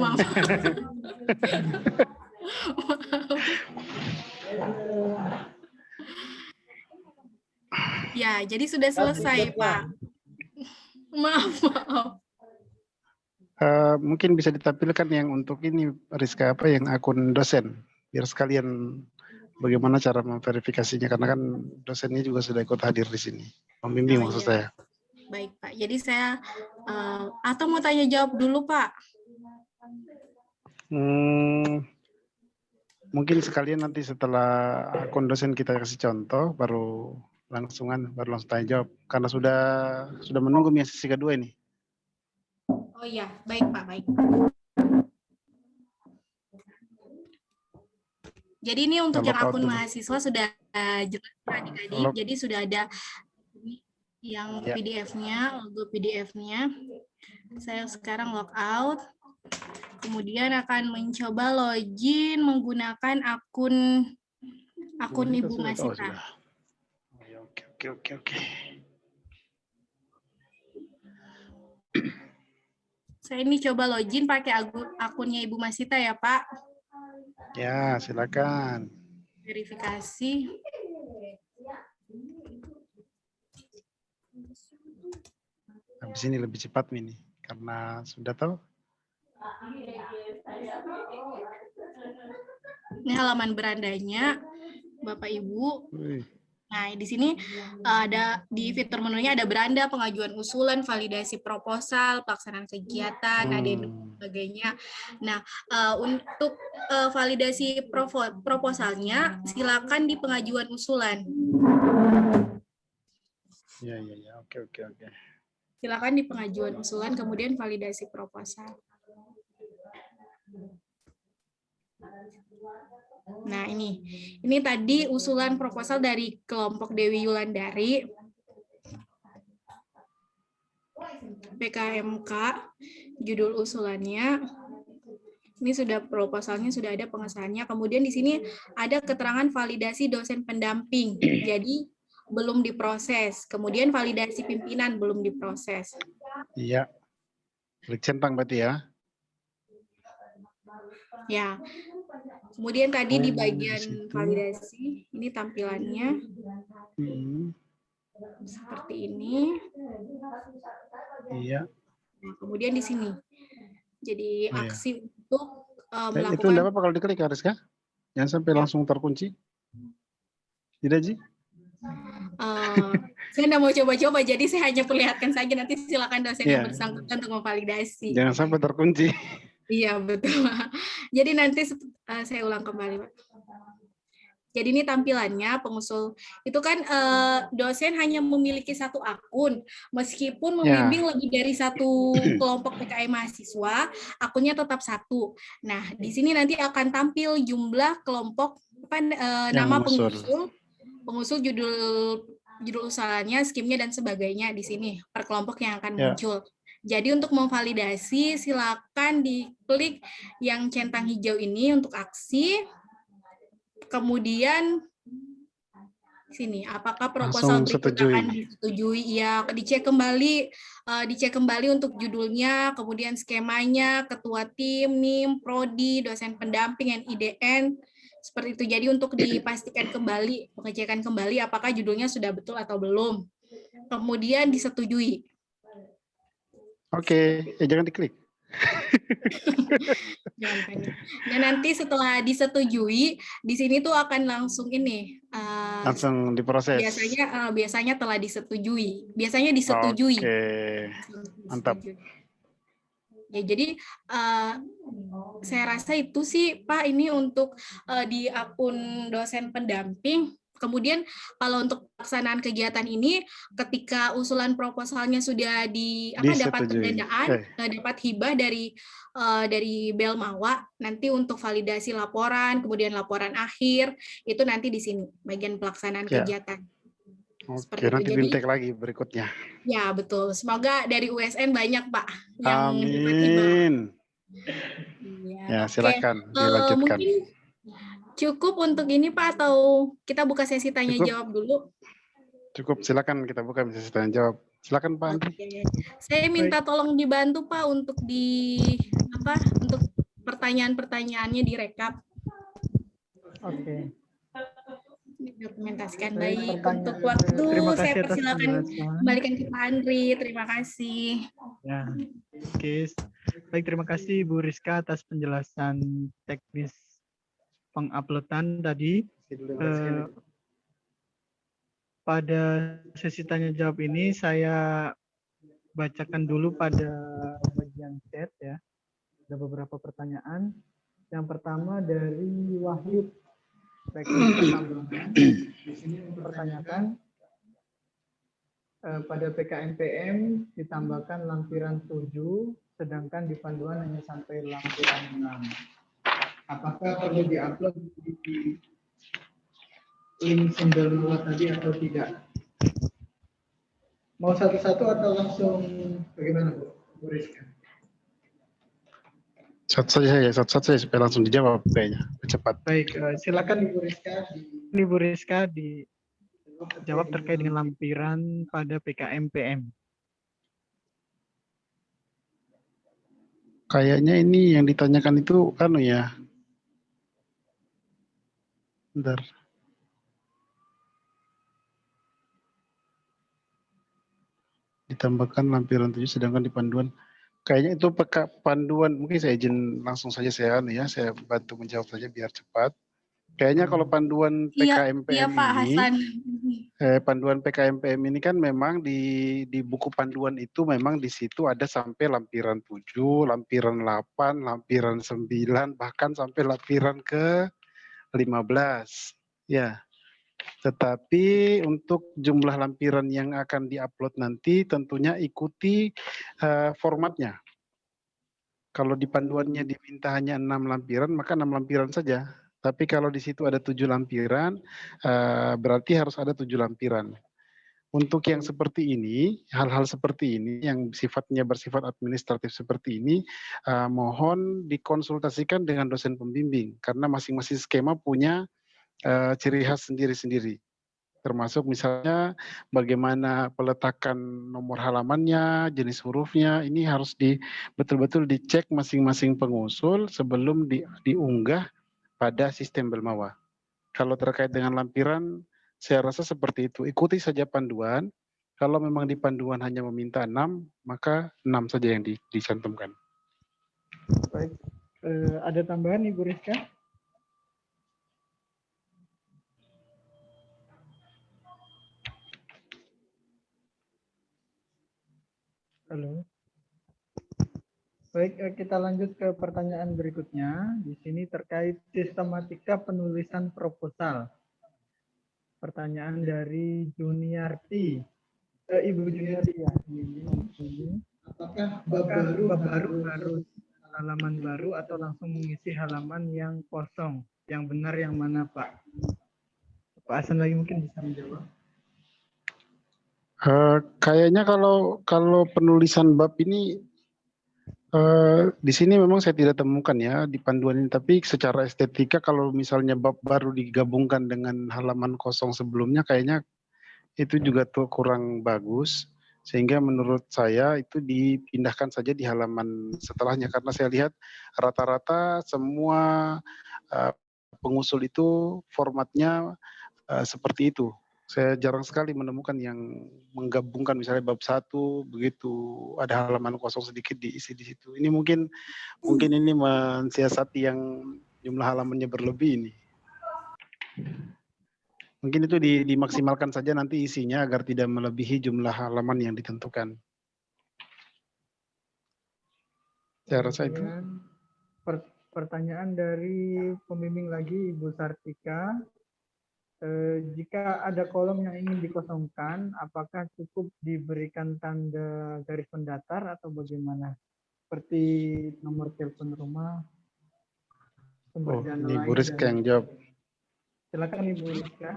Ya, jadi sudah selesai Pak. Maaf. Mungkin bisa ditampilkan yang untuk ini Rizka, apa yang akun dosen, biar sekalian bagaimana cara memverifikasinya, karena kan dosennya juga sudah ikut hadir di sini, pembimbing maksud saya. Baik Pak, jadi saya atau mau tanya jawab dulu Pak? Mungkin sekalian nanti setelah akun dosen kita kasih contoh, baru langsung tanya jawab, karena sudah menunggu sesi kedua ini. Oh iya, baik Pak, baik. Jadi ini untuk yang akun mahasiswa sudah jelas adik-adik, jadi sudah ada yang PDF-nya, logo PDF-nya. Saya sekarang log out, kemudian akan mencoba login menggunakan akun Ibu Masita. Oke. Saya ini coba login pakai akunnya Ibu Masita ya Pak. Ya, silakan. Verifikasi. Habis ini lebih cepat ini, karena sudah tahu. Ini halaman berandanya, Bapak Ibu. Nah, di sini ada di fitur menunya ada beranda, pengajuan usulan, validasi proposal, pelaksanaan kegiatan, ada sebagainya. Nah, untuk validasi proposalnya silakan di pengajuan usulan. Ya, oke. Silakan di pengajuan usulan, kemudian validasi proposal. Nah, ini tadi usulan proposal dari kelompok Dewi Yulandari, PKMK, judul usulannya. Ini sudah proposalnya, sudah ada pengesahannya. Kemudian di sini ada keterangan validasi dosen pendamping, jadi belum diproses. Kemudian validasi pimpinan belum diproses. Iya, klik centang berarti ya. Ya. Kemudian tadi di bagian validasi, ini tampilannya seperti ini. Iya. Nah, kemudian di sini, jadi aksi untuk melakukan. Itu tidak apa-apa kalau diklik, Rizka? Jangan sampai langsung terkunci. Tidak, Ji? Saya tidak mau coba-coba, jadi saya hanya perlihatkan saja. Nanti silakan dosen yang bersangkutan untuk memvalidasi. Jangan sampai terkunci. Iya, betul. Jadi nanti saya ulang kembali, Pak. Jadi ini tampilannya pengusul. Itu kan dosen hanya memiliki satu akun. Meskipun membimbing lebih dari satu kelompok PKI mahasiswa, akunnya tetap satu. Nah, di sini nanti akan tampil jumlah kelompok, nama pengusul judul usulannya, skimnya, dan sebagainya di sini per kelompok yang akan muncul. Jadi untuk memvalidasi, silakan diklik yang centang hijau ini untuk aksi. Kemudian sini, apakah proposal berikut akan disetujui? Ya, dicek kembali untuk judulnya, kemudian skemanya, ketua tim, NIM, prodi, dosen pendamping, NIDN, seperti itu. Jadi untuk dipastikan kembali, pengecekan kembali apakah judulnya sudah betul atau belum. Kemudian disetujui. Oke, jangan diklik. Jangan panik. Nah, nanti setelah disetujui, di sini tuh akan langsung ini. Langsung diproses. Biasanya telah disetujui. Biasanya disetujui. Oke, mantap. Ya, jadi saya rasa itu sih, Pak, ini untuk di akun dosen pendamping. Kemudian kalau untuk pelaksanaan kegiatan ini, ketika usulan proposalnya sudah dapat Disetujui. pendanaan, dapat hibah dari Belmawa, nanti untuk validasi laporan, kemudian laporan akhir, itu nanti di sini bagian pelaksanaan Ya. kegiatan. Oke, Seperti itu. nanti Jadi, bintek lagi berikutnya. ya betul. Semoga dari USN banyak Pak yang dapat hibah. Amin. Ya, Ya, silakan dilanjutkan. Mungkin cukup untuk ini Pak, atau kita buka sesi tanya Cukup. jawab dulu? Cukup, silakan kita buka sesi tanya jawab. Silakan Pak Andri. Oke. Saya minta tolong dibantu Pak untuk untuk pertanyaan-pertanyaannya direkap. Oke. Dokumentasikan. Baik, Baik, pertanyaan. untuk waktu Terima saya kasih atas persilakan penjelasan. kembalikan ke Pak Andri. Terima kasih. Ya, oke. Baik, terima kasih Bu Rizka atas penjelasan teknis penguploadan tadi. Pada sesi tanya jawab ini saya bacakan dulu pada bagian chat ya. Ada beberapa pertanyaan. Yang pertama dari Wahid Teknik Pertambangan. Di sini mempertanyakan pada PKMPM ditambahkan lampiran 7, sedangkan di panduan hanya sampai lampiran 6. Apakah perlu diupload di link simbol muat tadi atau tidak? Mau satu-satu atau langsung bagaimana Bu Rizka? Satu saja supaya langsung dijawab kayaknya, cepat. Baik, silakan Ibu Rizka dijawab terkait dengan lampiran pada PKMPM. Kayaknya ini yang ditanyakan itu ya. Bentar. Ditambahkan lampiran 7 sedangkan di panduan. Kayaknya itu panduan, mungkin saya izin langsung saja saya bantu menjawab saja biar cepat. Kayaknya kalau panduan PKMPM Pak Hasan. Panduan PKMPM ini kan memang di buku panduan itu memang di situ ada sampai lampiran 7, lampiran 8, lampiran 9, bahkan sampai lampiran ke 15. Ya. Tetapi untuk jumlah lampiran yang akan diupload nanti tentunya ikuti formatnya. Kalau di panduannya diminta hanya 6 lampiran, maka 6 lampiran saja. Tapi kalau di situ ada 7 lampiran, berarti harus ada 7 lampiran. Untuk yang seperti ini, hal-hal seperti ini yang bersifat administratif seperti ini, mohon dikonsultasikan dengan dosen pembimbing karena masing-masing skema punya ciri khas sendiri-sendiri. Termasuk misalnya bagaimana peletakan nomor halamannya, jenis hurufnya, ini harus betul-betul dicek masing-masing pengusul sebelum diunggah pada sistem Belmawa. Kalau terkait dengan lampiran, saya rasa seperti itu. Ikuti saja panduan. Kalau memang di panduan hanya meminta 6, maka 6 saja yang dicantumkan. Baik, ada tambahan Ibu Rizka? Halo. Baik, kita lanjut ke pertanyaan berikutnya. Di sini terkait sistematika penulisan proposal. Pertanyaan dari Juniarti. Ibu Juniarti ya. Apakah bab baru harus halaman baru atau langsung mengisi halaman yang kosong? Yang benar yang mana, Pak? Pak Hasan lagi mungkin bisa menjawab. Kayaknya kalau penulisan bab ini di sini memang saya tidak temukan ya di panduan ini, tapi secara estetika kalau misalnya bab baru digabungkan dengan halaman kosong sebelumnya kayaknya itu juga tuh kurang bagus, sehingga menurut saya itu dipindahkan saja di halaman setelahnya karena saya lihat rata-rata semua pengusul itu formatnya seperti itu. Saya jarang sekali menemukan yang menggabungkan misalnya bab 1 begitu ada halaman kosong sedikit diisi di situ. Ini mungkin ini mensiasati yang jumlah halamannya berlebih ini. Mungkin itu dimaksimalkan saja nanti isinya agar tidak melebihi jumlah halaman yang ditentukan. Saya rasa itu. Pertanyaan dari pembimbing lagi Ibu Sartika. Jika ada kolom yang ingin dikosongkan, apakah cukup diberikan tanda garis pendatar atau bagaimana? Seperti nomor telepon rumah, sumber Oh, dana ini Bu lain. Rizka yang jawab. Silakan Ibu Rizka.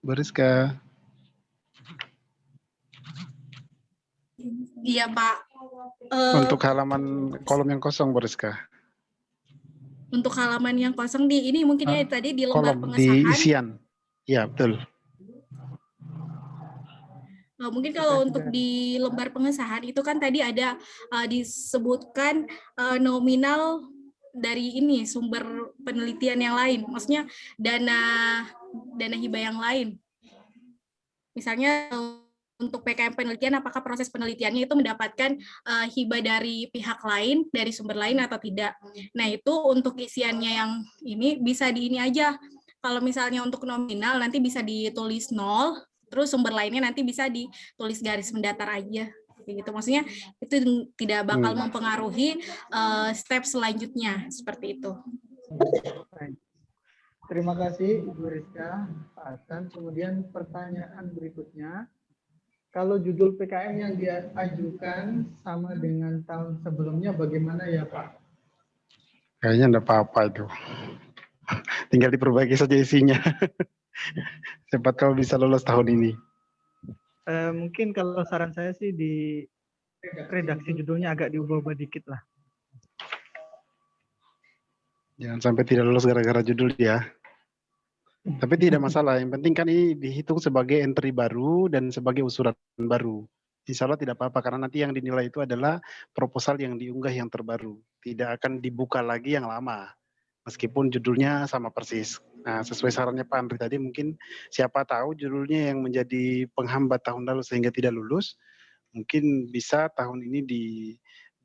Bu Rizka. Iya, Pak. Untuk halaman kolom yang kosong, Bu Rizka. Untuk halaman yang kosong di ini mungkin ya tadi di lembar Kolom di pengesahan. isian. Ya, betul. Mungkin kalau untuk di lembar pengesahan itu kan tadi ada disebutkan nominal dari ini sumber penelitian yang lain, maksudnya dana hibah yang lain. Misalnya untuk PKM penelitian, apakah proses penelitiannya itu mendapatkan hibah dari pihak lain, dari sumber lain atau tidak. Nah, itu untuk isiannya yang ini bisa di ini aja. Kalau misalnya untuk nominal nanti bisa ditulis 0, terus sumber lainnya nanti bisa ditulis garis mendatar aja. Gitu. Maksudnya itu tidak bakal mempengaruhi step selanjutnya, seperti itu. Terima kasih Ibu Rizka, Pak Hasan. Kemudian pertanyaan berikutnya, kalau judul PKM yang diajukan sama dengan tahun sebelumnya bagaimana ya Pak? Kayaknya enggak apa-apa itu. Tinggal diperbaiki saja isinya. Siapa tahu bisa lolos tahun ini. Mungkin kalau saran saya sih di redaksi judulnya agak diubah-ubah dikit lah. Jangan sampai tidak lolos gara-gara judul ya. Tapi tidak masalah, yang penting kan ini dihitung sebagai entry baru dan sebagai usulan baru. Insya Allah tidak apa-apa, karena nanti yang dinilai itu adalah proposal yang diunggah yang terbaru. Tidak akan dibuka lagi yang lama, meskipun judulnya sama persis. Nah, sesuai sarannya Pak Andri tadi, mungkin siapa tahu judulnya yang menjadi penghambat tahun lalu sehingga tidak lulus, mungkin bisa tahun ini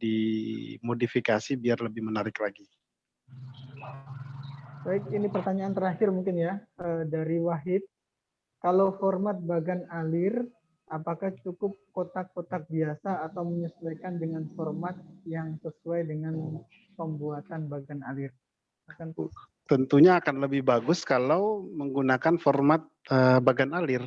dimodifikasi biar lebih menarik lagi. Baik, ini pertanyaan terakhir mungkin ya, dari Wahid. Kalau format bagan alir, apakah cukup kotak-kotak biasa atau menyesuaikan dengan format yang sesuai dengan pembuatan bagan alir? Tentunya akan lebih bagus kalau menggunakan format bagan alir.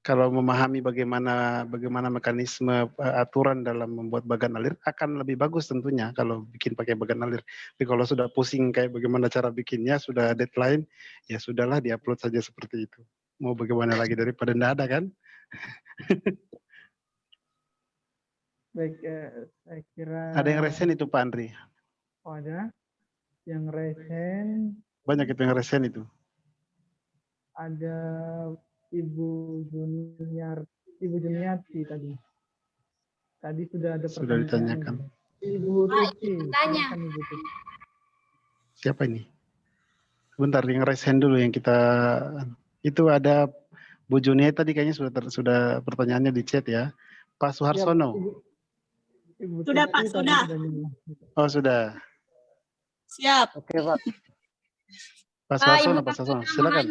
Kalau memahami bagaimana mekanisme aturan dalam membuat bagan alir akan lebih bagus tentunya kalau bikin pakai bagan alir. Tapi kalau sudah pusing kayak bagaimana cara bikinnya, sudah deadline, ya sudahlah diupload saja seperti itu. Mau bagaimana lagi daripada tidak ada kan? Baik, saya kira. Ada yang resen itu Pak Andri? Oh, ada. Yang resen. Banyak itu yang resen itu. Ada Ibu Juniati tadi. Tadi sudah ada pertanyaan. Sudah ditanyakan. Ibu Tuti. Siapa ini? Sebentar, yang raise hand dulu yang kita. Itu ada Bu Juniati tadi kayaknya sudah pertanyaannya di chat ya. Pak Suharsono. Ibu sudah Pak, sudah. Oh sudah. Siap. Oke Pak. Pak Suharsono, Pak Suharsono, silakan.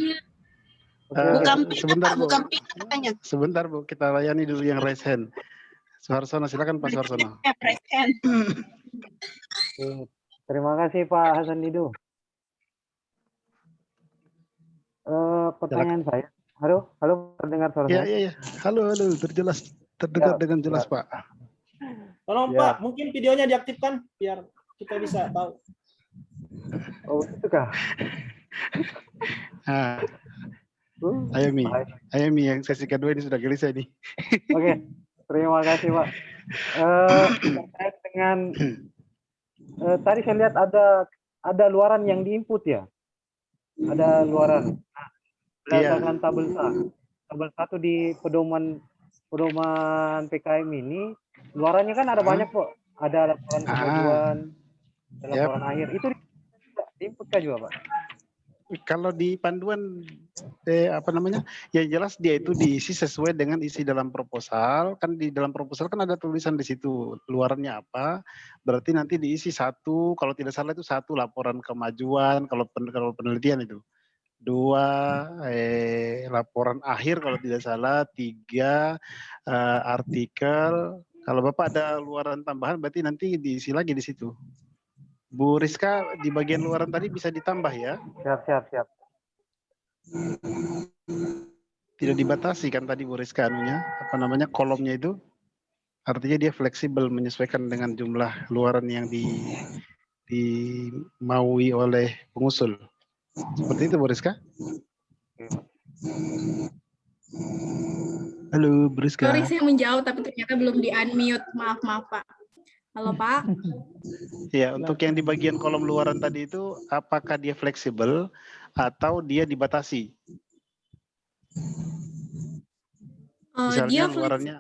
Sebentar Bu. Sebentar Bu, kita layani dulu yang raise hand. Suharsono, silakan Pak Suharsono. Terima kasih Pak Hasan Dido. Pertanyaan saya. Halo, terdengar suara saya? Iya. Halo, terdengar dengan jelas Pak. Tolong Pak, mungkin videonya diaktifkan biar kita bisa tahu. Oh, itu kah? Ayami yang sesi kedua ini sudah gelisah nih. Oke, terima kasih Pak. Terkait dengan tadi saya lihat ada luaran yang diinput ya. Ada luaran. Berdasarkan tabel 1 di pedoman PKM ini, luarannya kan ada banyak Pak. Ada laporan kemajuan, laporan akhir. Itu diinput kah juga Pak? Kalau di panduan yang jelas dia itu diisi sesuai dengan isi dalam proposal. Kan di dalam proposal kan ada tulisan di situ luarannya apa, berarti nanti diisi 1, kalau tidak salah itu 1 laporan kemajuan kalau penelitian itu, 2 laporan akhir kalau tidak salah, 3 artikel. Kalau Bapak ada luaran tambahan berarti nanti diisi lagi di situ Bu Rizka di bagian luaran tadi bisa ditambah ya? Siap. Tidak dibatasi kan tadi Bu Rizka anunya, apa namanya, kolomnya itu? Artinya dia fleksibel menyesuaikan dengan jumlah luaran yang dimaui oleh pengusul. Seperti itu Bu Rizka? Halo Bu Rizka. Sorry saya menjawab tapi ternyata belum di-unmute. Maaf Pak. Halo Pak. Ya, untuk yang di bagian kolom luaran tadi itu apakah dia fleksibel atau dia dibatasi? Misalnya Dia luarannya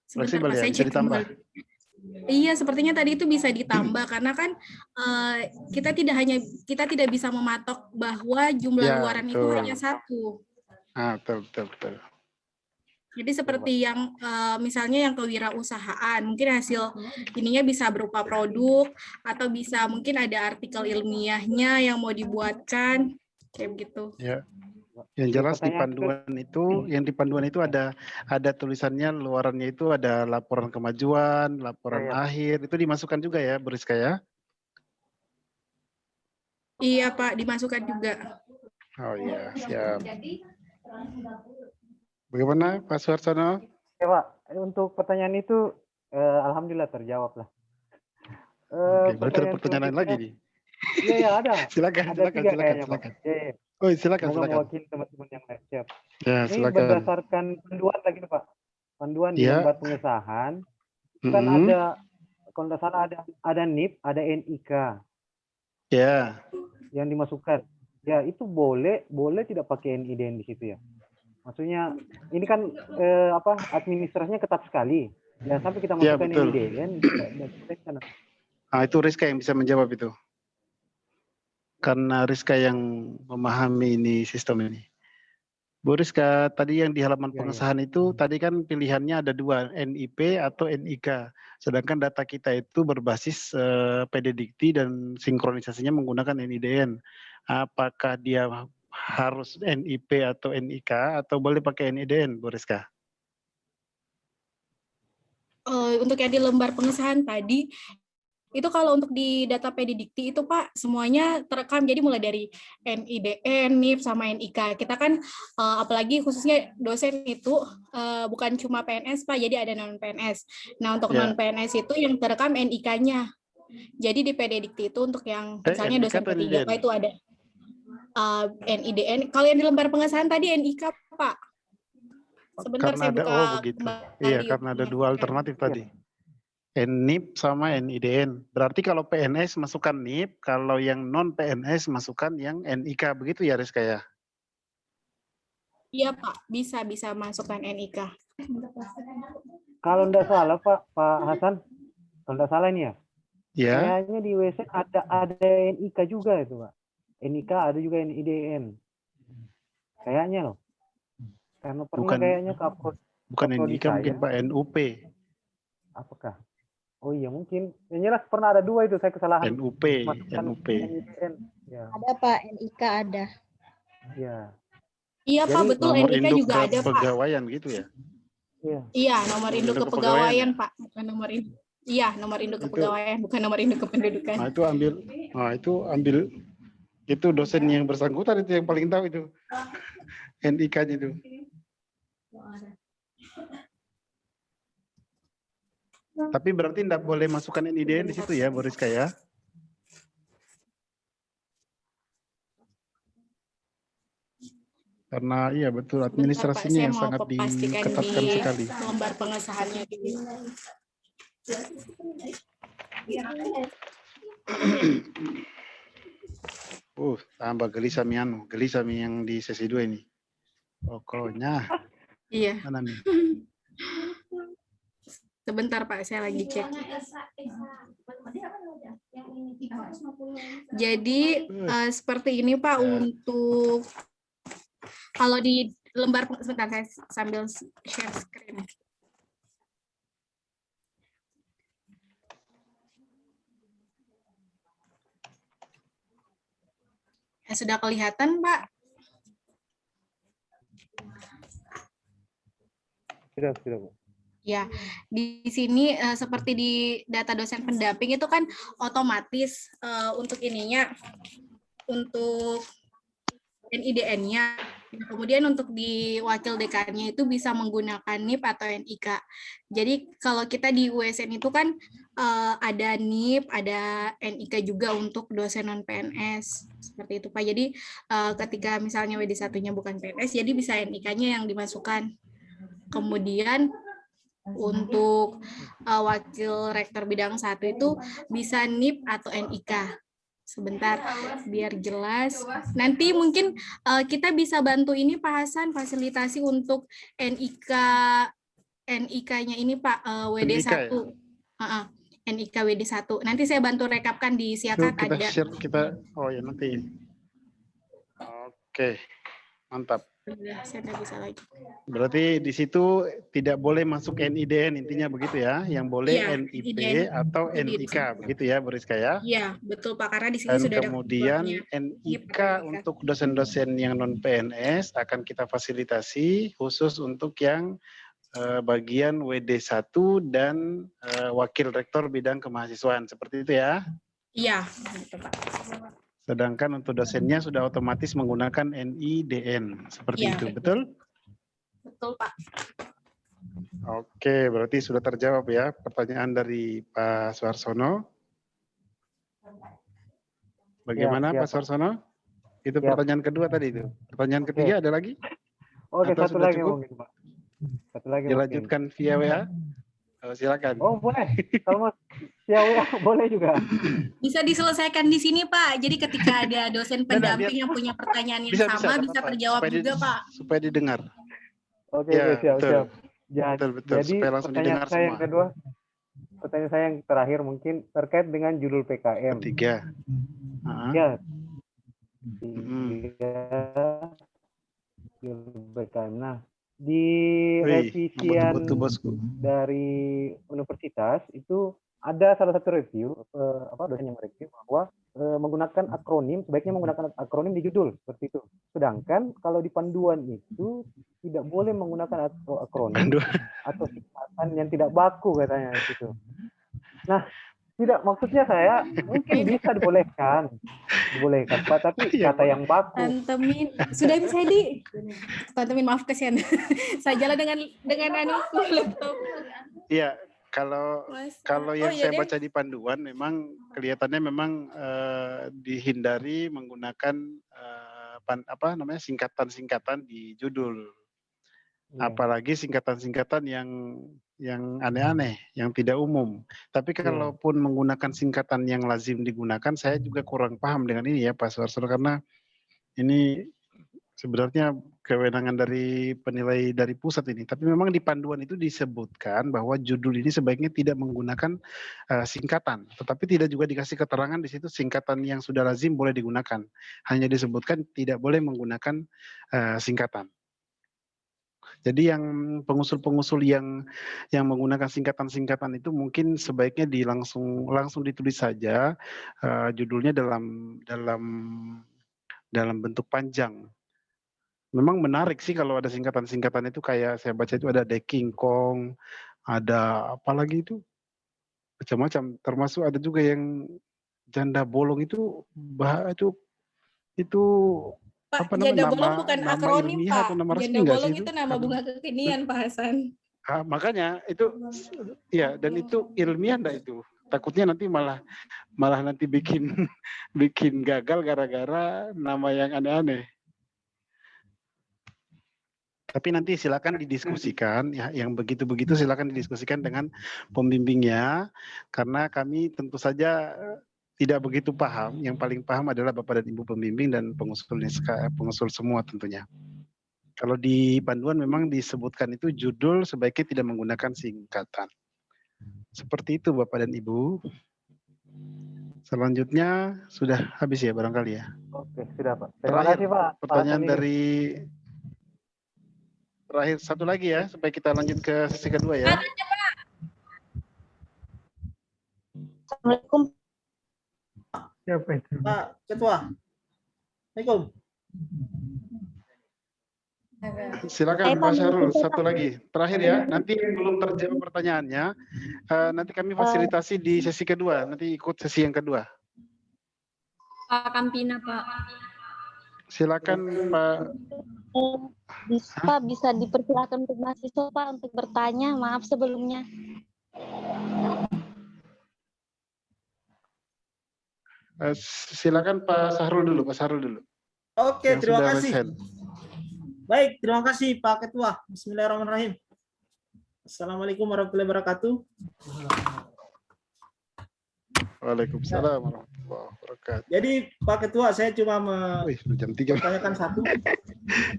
sebentar fleksibel Pak, ya, saya bisa cek ditambah. kembali. Iya, sepertinya tadi itu bisa ditambah karena kan kita tidak bisa mematok bahwa jumlah Ya, luaran itu betul. hanya satu. Betul. Jadi seperti yang misalnya yang kewirausahaan, mungkin hasil ininya bisa berupa produk atau bisa mungkin ada artikel ilmiahnya yang mau dibuatkan kayak begitu. Ya. Yang jelas di panduan itu ada tulisannya luarannya itu ada laporan kemajuan, laporan akhir, itu dimasukkan juga ya, Bu Rizka ya? Iya Pak, dimasukkan juga. Oh iya, siap. Bagaimana Pak Suarsono? Ya Pak, untuk pertanyaan itu alhamdulillah terjawab lah. Oke, berarti ada pertanyaan lagi nih. Iya ada. Silakan. Ya. Oh, silakan. Mewakili teman-teman yang lain. Siap. Ya, Ini silakan. berdasarkan panduan lagi Pak. Panduan di Ya. lembar pengesahan. Kan ada, kalau tidak salah ada NIP, ada NIK. Ya. Yang dimasukkan. Ya itu boleh tidak pakai NIDN di situ ya. Maksudnya ini kan administrasinya ketat sekali. Jangan sampai kita masukkan NIDN. Itu Rizka yang bisa menjawab itu. Karena Rizka yang memahami ini sistem ini. Bu Rizka, tadi yang di halaman pengesahan itu tadi kan pilihannya ada dua, NIP atau NIK. Sedangkan data kita itu berbasis PD Dikti dan sinkronisasinya menggunakan NIDN. Apakah dia harus NIP atau NIK atau boleh pakai NIDN, Bu Rizka? Untuk yang di lembar pengesahan tadi, itu kalau untuk di data PD Dikti itu Pak, semuanya terekam. Jadi mulai dari NIDN, NIP, sama NIK. Kita kan, apalagi khususnya dosen itu bukan cuma PNS Pak, jadi ada non-PNS. Nah untuk non-PNS itu yang terekam NIK-nya. Jadi di PD Dikti itu untuk yang misalnya dosen ketiga Pak itu ada NIDN. Kalau yang di lembar pengesahan tadi NIK Pak. Sebentar karena saya buka begitu. kembali. Iya, karena ada dua alternatif tadi. NIP sama NIDN. Berarti kalau PNS masukkan NIP, kalau yang non PNS masukkan yang NIK, begitu ya Rizka ya? Iya Pak, bisa masukkan NIK. Kalau tidak salah Pak Hasan, kalau tidak salah ini ya. Ya. Kayaknya di WC ada NIK juga itu Pak. NIK ada juga NIDN. Kayaknya loh. Karena pernah kayaknya bukan NIK mungkin Pak, NUP. Apakah? Oh iya mungkin. Yang jelas pernah ada dua itu, saya kesalahan. NUP. Ya. Ada Pak, NIK ada. Ya. Iya Pak, betul NIK juga ada Pak. Pegawaian gitu ya? Iya, nomor induk kepegawaian Pak, bukan nomor induk. Iya, nomor induk kepegawaian, bukan nomor induk kependudukan. Nah, itu ambil itu dosen yang bersangkutan itu yang paling tahu itu. NIK-nya itu. Tapi berarti tidak boleh masukkan NIDN di situ ya, Bu Rizka ya? Karena iya betul administrasinya yang sangat diketatkan sekali. Lembar pengesahannya tambah gelisah yang di sesi 2 ini. Pokoknya. Iya. Mana nih? Sebentar Pak, saya lagi cek. Jadi seperti ini Pak untuk kalau di lembar, sebentar saya sambil share screen. Ya, sudah kelihatan Pak? Sudah Bu. Ya, di sini seperti di data dosen pendamping itu kan otomatis untuk ininya, untuk NIDN-nya. Kemudian untuk di wakil dekannya itu bisa menggunakan NIP atau NIK. Jadi kalau kita di USN itu kan ada NIP, ada NIK juga untuk dosen non PNS. Seperti itu Pak. Jadi ketika misalnya WD1-nya bukan PNS, jadi bisa NIK-nya yang dimasukkan. Kemudian untuk wakil rektor bidang 1 itu bisa NIP atau NIK. Sebentar, biar jelas. Nanti mungkin kita bisa bantu ini Pak Hasan, fasilitasi untuk NIK-nya ini Pak, WD1. ya? NIK WD1. Nanti saya bantu rekapkan di Siakat kita ada. share, oh ya nanti. Oke, mantap. Saya nggak bisa lagi. Berarti di situ tidak boleh masuk NIDN, intinya begitu ya. Yang boleh Iya, NIP NIDN. atau NIK, begitu ya Bu Rizka ya. Iya, betul Pak, karena di sini Dan sudah ada kemudian ketentuannya. NIK untuk dosen-dosen yang non PNS akan kita fasilitasi khusus untuk yang bagian WD1 dan wakil rektor bidang kemahasiswaan, seperti itu ya. Iya, betul Pak. Sedangkan untuk dosennya sudah otomatis menggunakan NIDN, seperti Iya, itu, betul? Betul Pak. Oke, berarti sudah terjawab ya pertanyaan dari Pak Suarsono. Bagaimana Siap, Pak Suarsono? Itu Siap. pertanyaan kedua tadi itu. Pertanyaan ketiga ada lagi? Oke, Atau satu sudah lagi cukup? mungkin Pak. Satu lagi Dilanjutkan via WA? Silakan. Oh boleh, kalau mau via WA boleh juga. Bisa diselesaikan di sini Pak. Jadi ketika ada dosen pendamping yang punya pertanyaan yang sama bisa terjawab juga Pak. Supaya didengar. Oke, Ya, siap, betul. siap. Betul. Jadi Supaya langsung pertanyaan didengar saya yang semua. kedua, pertanyaan saya yang terakhir mungkin terkait dengan judul PKM. Ketiga. Ya. Judul PKM. Nah, di revisian dari universitas itu ada salah satu review, dosen yang mereview bahwa menggunakan akronim, sebaiknya menggunakan akronim di judul, seperti itu. Sedangkan kalau di panduan itu tidak boleh menggunakan akronim atau singkatan yang tidak baku katanya gitu. Nah, tidak, maksudnya saya mungkin bisa dibolehkan Pak, tapi kata yang baku. Tante Min, sudah bisa di. Tante Min maaf kesian. Saya jalan dengan laptop. Iya, kalau yang saya baca di panduan memang kelihatannya memang dihindari menggunakan singkatan-singkatan di judul. Apalagi singkatan-singkatan yang aneh-aneh, yang tidak umum. Tapi kalaupun menggunakan singkatan yang lazim digunakan, saya juga kurang paham dengan ini ya Pak Suarsono, karena ini sebenarnya kewenangan dari penilai dari pusat ini. Tapi memang di panduan itu disebutkan bahwa judul ini sebaiknya tidak menggunakan singkatan. Tetapi tidak juga dikasih keterangan di situ singkatan yang sudah lazim boleh digunakan. Hanya disebutkan tidak boleh menggunakan singkatan. Jadi yang pengusul-pengusul yang menggunakan singkatan-singkatan itu mungkin sebaiknya langsung ditulis saja judulnya dalam bentuk panjang. Memang menarik sih kalau ada singkatan-singkatan itu, kayak saya baca itu ada King Kong, ada apa lagi itu macam-macam. Termasuk ada juga yang janda bolong itu Pak, apa janda namanya, bolong bukan akronim Pak. Janda bolong itu nama bunga kekinian Pak Hasan. Makanya itu ya, dan itu ilmiah enggak itu? Takutnya nanti malah nanti bikin gagal gara-gara nama yang aneh-aneh. Tapi nanti silakan didiskusikan ya, yang begitu-begitu silakan didiskusikan dengan pembimbingnya, karena kami tentu saja tidak begitu paham. Yang paling paham adalah Bapak dan Ibu pembimbing dan pengusul semua tentunya. Kalau di panduan memang disebutkan itu judul sebaiknya tidak menggunakan singkatan. Seperti itu Bapak dan Ibu. Selanjutnya sudah habis ya barangkali ya. Oke, sudah Pak. Terima kasih Pak. Pertanyaan dari terakhir satu lagi ya, supaya kita lanjut ke sesi kedua ya. Assalamualaikum. Siapa itu? Pak Ketua. Assalamualaikum. Silakan Pak Syahrul, satu lagi. Terakhir ya, nanti belum terjawab pertanyaannya, nanti kami fasilitasi di sesi kedua, nanti ikut sesi yang kedua. Pak Kampina, Pak. Silakan Pak. Bisa dipersilakan untuk mahasiswa Pak untuk bertanya. Maaf sebelumnya. Silakan Pak Syahrul dulu, Pak Syahrul dulu. Oke, Yang terima sudah kasih. raise hand. Baik, terima kasih Pak Ketua. Bismillahirrahmanirrahim. Assalamualaikum warahmatullahi wabarakatuh. Waalaikumsalam warahmatullahi wabarakatuh. Jadi Pak Ketua, saya cuma jam 3. Pertanyakan satu.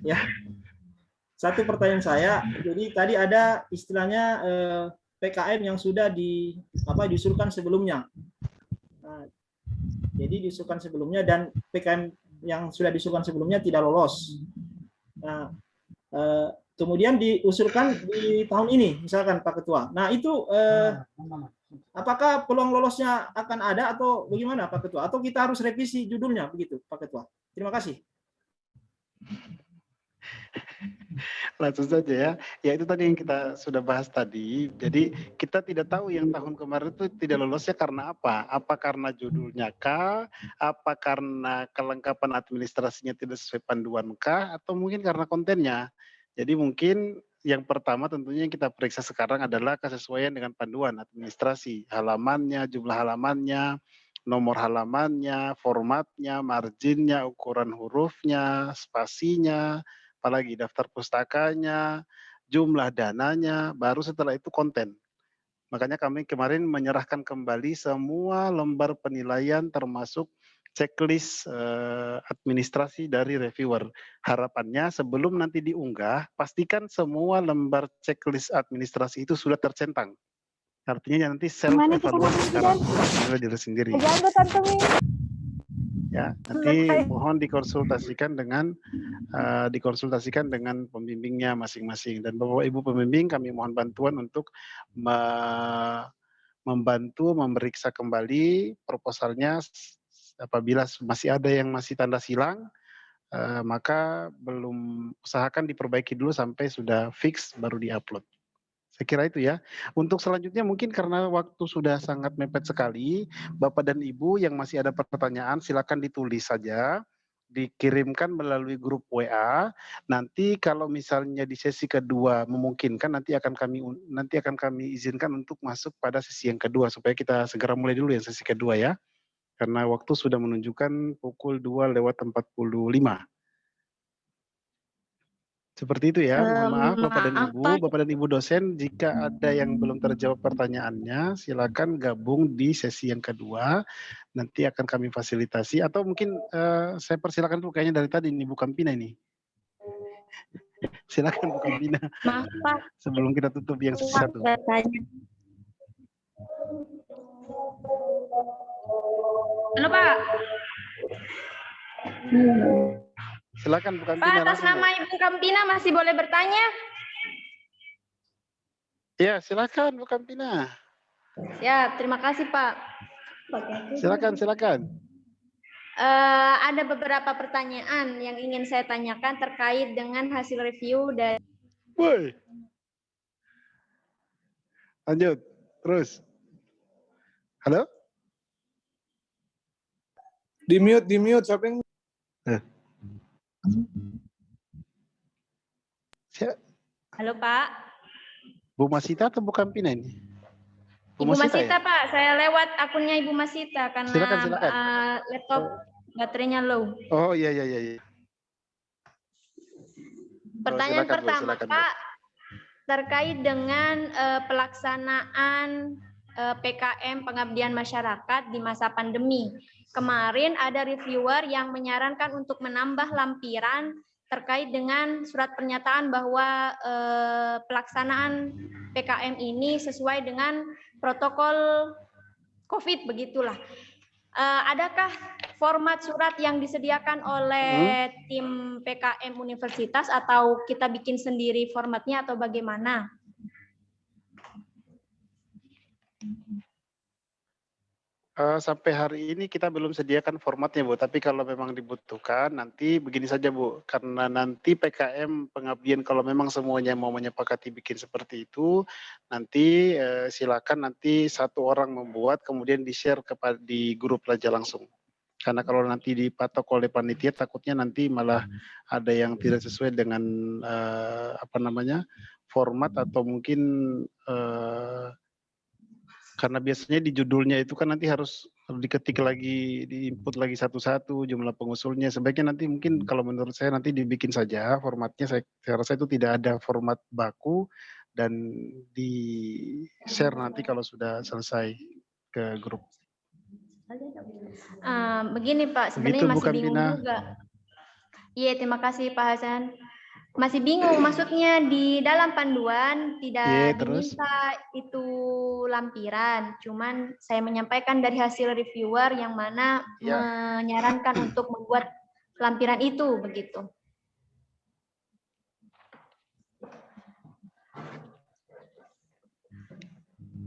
Ya. Satu pertanyaan saya. Jadi tadi ada istilahnya PKM yang sudah diusulkan sebelumnya. Nah, jadi diusulkan sebelumnya dan PKM yang sudah diusulkan sebelumnya tidak lolos. Nah, kemudian diusulkan di tahun ini, misalkan Pak Ketua. Nah, itu apakah peluang lolosnya akan ada atau bagaimana Pak Ketua? Atau kita harus revisi judulnya begitu Pak Ketua? Terima kasih. Langsung saja ya. Ya itu tadi yang kita sudah bahas tadi. Jadi kita tidak tahu yang tahun kemarin itu tidak lolosnya karena apa? Apa karena judulnya kah? Apa karena kelengkapan administrasinya tidak sesuai panduan kah? Atau mungkin karena kontennya? Jadi mungkin yang pertama tentunya yang kita periksa sekarang adalah kesesuaian dengan panduan administrasi. Halamannya, jumlah halamannya, nomor halamannya, formatnya, marginnya, ukuran hurufnya, spasinya, apalagi daftar pustakanya, jumlah dananya, baru setelah itu konten. Makanya kami kemarin menyerahkan kembali semua lembar penilaian termasuk checklist administrasi dari reviewer. Harapannya sebelum nanti diunggah, pastikan semua lembar checklist administrasi itu sudah tercentang. Artinya nanti self-evaluasi secara diri sendiri. Ya, nanti mohon dikonsultasikan dengan pembimbingnya masing-masing, dan Bapak Ibu pembimbing kami mohon bantuan untuk membantu memeriksa kembali proposalnya. Apabila masih ada yang masih tanda silang, maka usahakan diperbaiki dulu sampai sudah fix baru diupload. Saya kira itu ya. Untuk selanjutnya mungkin karena waktu sudah sangat mepet sekali, Bapak dan Ibu yang masih ada pertanyaan silakan ditulis saja, dikirimkan melalui grup WA. Nanti kalau misalnya di sesi kedua memungkinkan nanti akan kami izinkan untuk masuk pada sesi yang kedua supaya kita segera mulai dulu yang sesi kedua ya. Karena waktu sudah menunjukkan pukul 2:45. Seperti itu ya, mohon maaf Bapak dan Ibu dosen, jika ada yang belum terjawab pertanyaannya, silakan gabung di sesi yang kedua, nanti akan kami fasilitasi, atau mungkin saya persilakan dulu kayaknya dari tadi ini Bu Kampina ini. Silakan Bu Kampina. Maaf Pak. Sebelum kita tutup yang sesi satu. Halo Pak. Silakan Bu Kampina. Pak, atas nama Ibu Kampina masih boleh bertanya? Ya, silakan Bu Kampina. Ya, terima kasih Pak. Silakan. Ada beberapa pertanyaan yang ingin saya tanyakan terkait dengan hasil review dari. Woi. Lanjut, terus. Halo? Di mute, siapa yang? Halo Pak. Bu Masita atau Bu Kampina ini? Ibu Masita ya? Pak, saya lewat akunnya Ibu Masita karena silakan. Laptop baterainya low. Oh iya. Pertanyaan pertama Pak, terkait dengan pelaksanaan PKM pengabdian masyarakat di masa pandemi. Kemarin ada reviewer yang menyarankan untuk menambah lampiran terkait dengan surat pernyataan bahwa pelaksanaan PKM ini sesuai dengan protokol COVID begitulah. Adakah format surat yang disediakan oleh tim PKM universitas atau kita bikin sendiri formatnya atau bagaimana? Sampai hari ini kita belum sediakan formatnya, Bu. Tapi kalau memang dibutuhkan, nanti begini saja, Bu. Karena nanti PKM pengabdian kalau memang semuanya mau menyepakati bikin seperti itu, nanti silakan nanti satu orang membuat, kemudian di-share di grup aja langsung. Karena kalau nanti dipatok oleh panitia, takutnya nanti malah ada yang tidak sesuai dengan format atau mungkin karena biasanya di judulnya itu kan nanti harus diketik lagi, di-input lagi satu-satu jumlah pengusulnya. Sebaiknya nanti mungkin kalau menurut saya nanti dibikin saja formatnya. Saya rasa itu tidak ada format baku dan di-share nanti kalau sudah selesai ke grup. Begini Pak, sebenarnya Begitu, Bu masih bingung Kampina. juga. Iya, terima kasih Pak Hasan. Masih bingung, maksudnya di dalam panduan tidak diminta itu lampiran, cuman saya menyampaikan dari hasil reviewer yang mana menyarankan untuk membuat lampiran itu, begitu.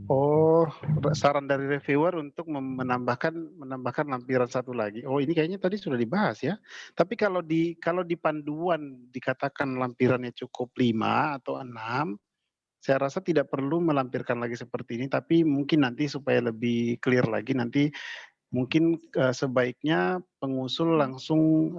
Oh, saran dari reviewer untuk menambahkan lampiran satu lagi. Oh, ini kayaknya tadi sudah dibahas ya. Tapi kalau di panduan dikatakan lampirannya cukup 5 atau 6, saya rasa tidak perlu melampirkan lagi seperti ini, tapi mungkin nanti supaya lebih clear lagi nanti mungkin sebaiknya pengusul langsung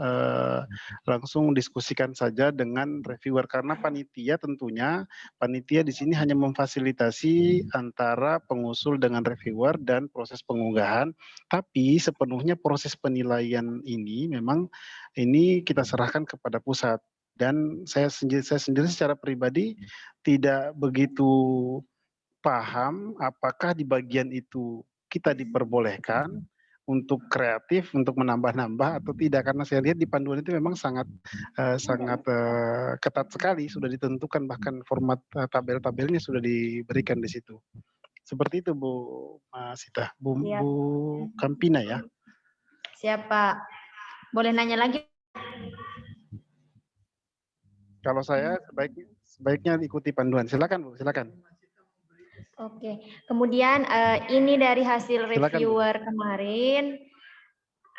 diskusikan saja dengan reviewer, karena panitia tentunya di sini hanya memfasilitasi antara pengusul dengan reviewer dan proses pengunggahan, tapi sepenuhnya proses penilaian ini memang ini kita serahkan kepada pusat. Dan saya sendiri secara pribadi tidak begitu paham apakah di bagian itu kita diperbolehkan untuk kreatif, untuk menambah-nambah atau tidak, karena saya lihat di panduan itu memang sangat ketat sekali, sudah ditentukan bahkan format tabel-tabelnya sudah diberikan di situ. Seperti itu, Bu Sita, Bu Kampina ya. Siap Pak. Boleh nanya lagi? Kalau saya sebaiknya ikuti panduan. Silakan, Bu, silakan. Oke, kemudian ini dari hasil Silakan, reviewer kemarin,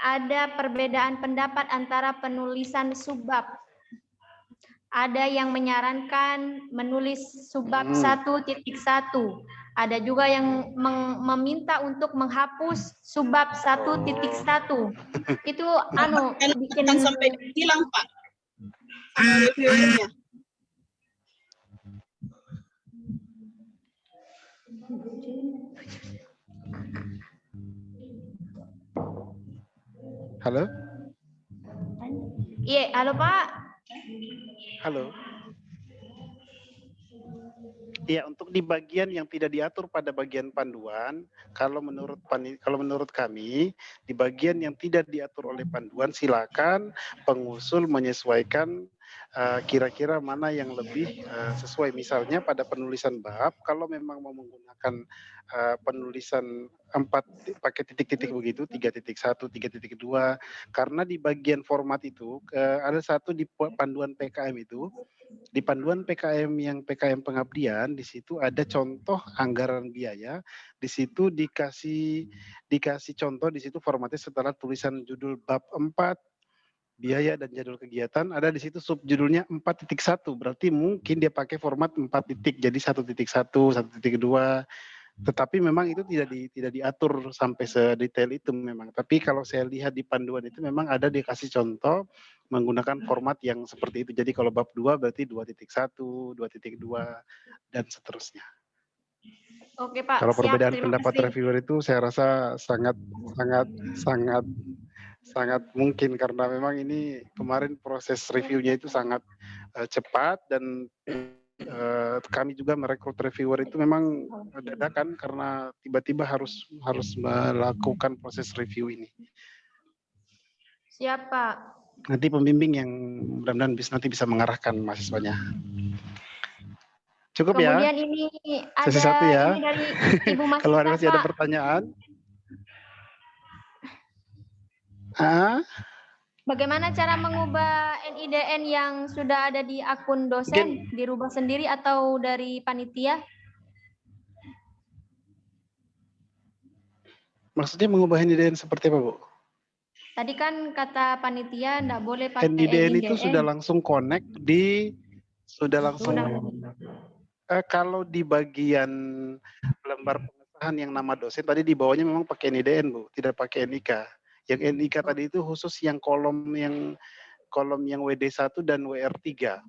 ada perbedaan pendapat antara penulisan subbab. Ada yang menyarankan menulis subbab 1.1. Ada juga yang meminta untuk menghapus subbab 1.1. Itu bikin sampai hilang Pak. Reviewernya. Halo? Iya, halo Pak. Halo. Iya, untuk di bagian yang tidak diatur pada bagian panduan, kalau menurut kami di bagian yang tidak diatur oleh panduan, silakan pengusul menyesuaikan kira-kira mana yang lebih sesuai. Misalnya pada penulisan bab, kalau memang mau menggunakan penulisan 4 pakai titik-titik begitu, 3.1, 3.2, karena di bagian format itu ada satu di panduan PKM itu. Di panduan PKM yang PKM pengabdian, di situ ada contoh anggaran biaya, di situ dikasih contoh, di situ formatnya setelah tulisan judul bab 4, biaya dan jadwal kegiatan, ada di situ subjudulnya 4.1, berarti mungkin dia pakai format 4 titik, jadi 1.1, 1.2, tetapi memang itu tidak diatur sampai sedetail itu memang. Tapi kalau saya lihat di panduan itu memang ada dikasih contoh menggunakan format yang seperti itu. Jadi kalau bab 2 berarti 2.1, 2.2 dan seterusnya. Oke Pak. Kalau perbedaan siap, pendapat reviewer itu saya rasa sangat mungkin, karena memang ini kemarin proses reviewnya itu sangat cepat dan kami juga merekrut reviewer itu memang dadakan karena tiba-tiba harus melakukan proses review ini. Siap Pak. Nanti pembimbing yang mudah-mudahan nanti bisa mengarahkan mahasiswanya. Cukup ya? Kemudian ini ada sesi 1 ya. Ini dari Ibu Masita, Kalau masih ada Pak. pertanyaan. Bagaimana cara mengubah NIDN yang sudah ada di akun dosen? Dirubah sendiri atau dari panitia? Maksudnya mengubah NIDN seperti apa, Bu? Tadi kan kata panitia enggak boleh pakai NIDN itu sudah NIDN. langsung connect sudah langsung kalau di bagian lembar pengesahan yang nama dosen tadi di bawahnya memang pakai NIDN, Bu, tidak pakai NIK. Yang NIK tadi itu khusus yang kolom yang WD1 dan WR3.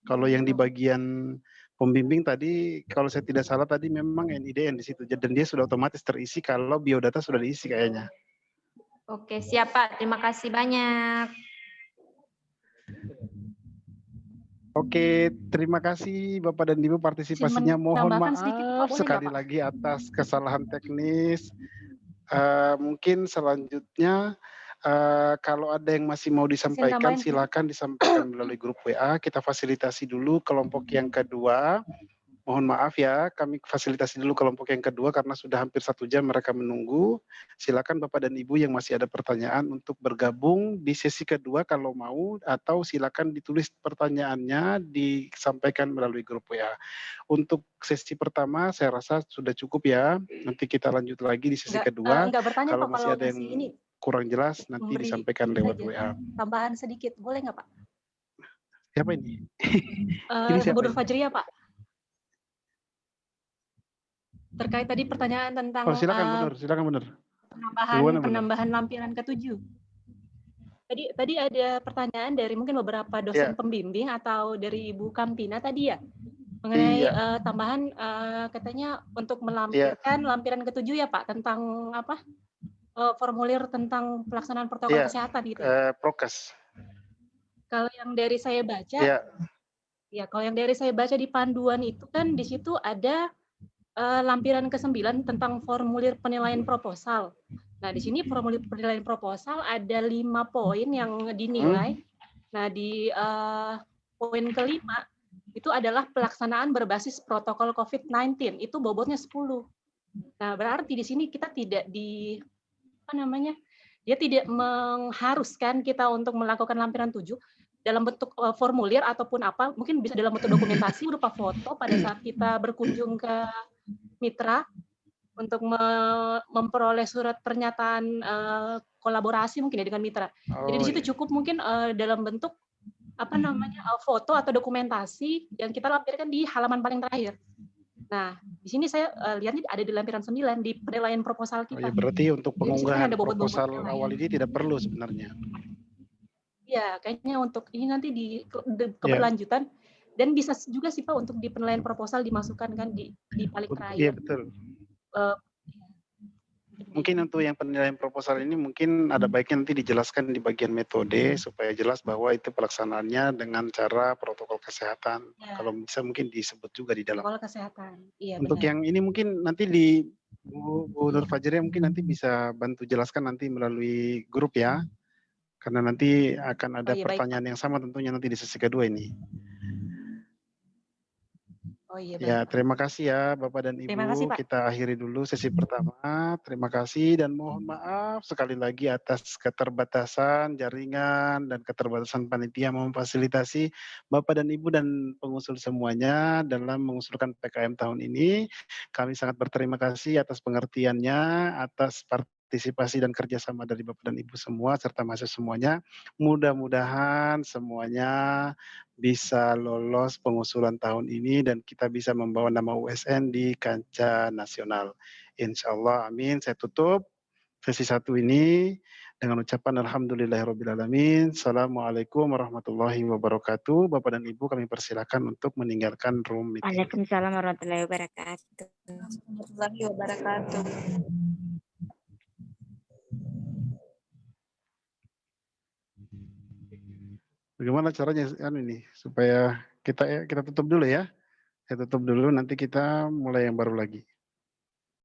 Kalau yang di bagian pembimbing tadi, kalau saya tidak salah tadi memang NIDN di situ, dan dia sudah otomatis terisi kalau biodata sudah diisi kayaknya. Oke, siap Pak. Terima kasih banyak. Oke, terima kasih Bapak dan Ibu partisipasinya. Mohon maaf sekali lagi atas kesalahan teknis. Mungkin selanjutnya kalau ada yang masih mau disampaikan, silakan disampaikan melalui grup WA. Kita fasilitasi dulu kelompok yang kedua. Mohon maaf ya, kami fasilitasi dulu kelompok yang kedua karena sudah hampir 1 jam mereka menunggu. Silakan Bapak dan Ibu yang masih ada pertanyaan untuk bergabung di sesi kedua kalau mau, atau silakan ditulis pertanyaannya disampaikan melalui grup WA. Untuk sesi pertama saya rasa sudah cukup ya. Nanti kita lanjut lagi di sesi kedua. Enggak bertanya Kalau Pak, masih kalau ada yang masih ini kurang jelas nanti memberi disampaikan lewat aja. WA. Tambahan sedikit, boleh nggak Pak? Siapa ini? Bu Nur Fajriya Pak. Terkait tadi pertanyaan tentang silakan Bu Nur. penambahan lampiran ke-7. Tadi ada pertanyaan dari mungkin beberapa dosen pembimbing atau dari Ibu Kampina tadi ya, mengenai tambahan katanya untuk melampirkan lampiran ke-7 ya Pak, tentang apa? Formulir tentang pelaksanaan protokol kesehatan gitu. Prokes. Kalau yang dari saya baca, kalau yang dari saya baca di panduan itu kan di situ ada lampiran ke-9 tentang formulir penilaian proposal. Nah, di sini formulir penilaian proposal ada 5 poin yang dinilai. Nah, di poin kelima itu adalah pelaksanaan berbasis protokol COVID-19. Itu bobotnya 10. Nah, berarti di sini kita tidak dia tidak mengharuskan kita untuk melakukan lampiran 7 dalam bentuk formulir ataupun apa, mungkin bisa dalam bentuk dokumentasi berupa foto pada saat kita berkunjung ke mitra untuk memperoleh surat pernyataan kolaborasi mungkin ya dengan mitra. Jadi di situ cukup mungkin dalam bentuk foto atau dokumentasi yang kita lampirkan di halaman paling terakhir. Nah, di sini saya lihatnya ada di lampiran 9 di penilaian proposal kita. Ya, berarti untuk pengunggahan proposal awal ini tidak perlu sebenarnya. Iya, kayaknya untuk ini nanti di keberlanjutan dan bisa juga sih Pak untuk di penilaian proposal dimasukkan kan di paling terakhir. Iya, betul. Mungkin untuk yang penilaian proposal ini mungkin ada baiknya nanti dijelaskan di bagian metode supaya jelas bahwa itu pelaksanaannya dengan cara protokol kesehatan. Kalau bisa mungkin disebut juga di dalam. Protokol kesehatan. Iya, untuk benar. yang ini mungkin nanti di Bu Nur Fajriya mungkin nanti bisa bantu jelaskan nanti melalui grup ya. Karena nanti akan ada pertanyaan yang sama tentunya nanti di sesi kedua ini. Ya, terima kasih ya Bapak dan Ibu. Kasih, Pak. Kita akhiri dulu sesi pertama. Terima kasih dan mohon maaf sekali lagi atas keterbatasan jaringan dan keterbatasan panitia memfasilitasi Bapak dan Ibu dan pengusul semuanya dalam mengusulkan PKM tahun ini. Kami sangat berterima kasih atas pengertiannya, atas partisipasi dan kerjasama dari Bapak dan Ibu semua serta mahasiswa semuanya. Mudah-mudahan semuanya bisa lolos pengusulan tahun ini dan kita bisa membawa nama USN di kancah nasional. Insya Allah, amin. Saya tutup sesi 1 ini dengan ucapan alhamdulillahirrahmanirrahim. Assalamualaikum warahmatullahi wabarakatuh. Bapak dan Ibu kami persilakan untuk meninggalkan room meeting. Waalaikumsalam warahmatullahi wabarakatuh. Warahmatullahi wabarakatuh. Bagaimana caranya ini supaya kita tutup dulu ya. Saya tutup dulu nanti kita mulai yang baru lagi.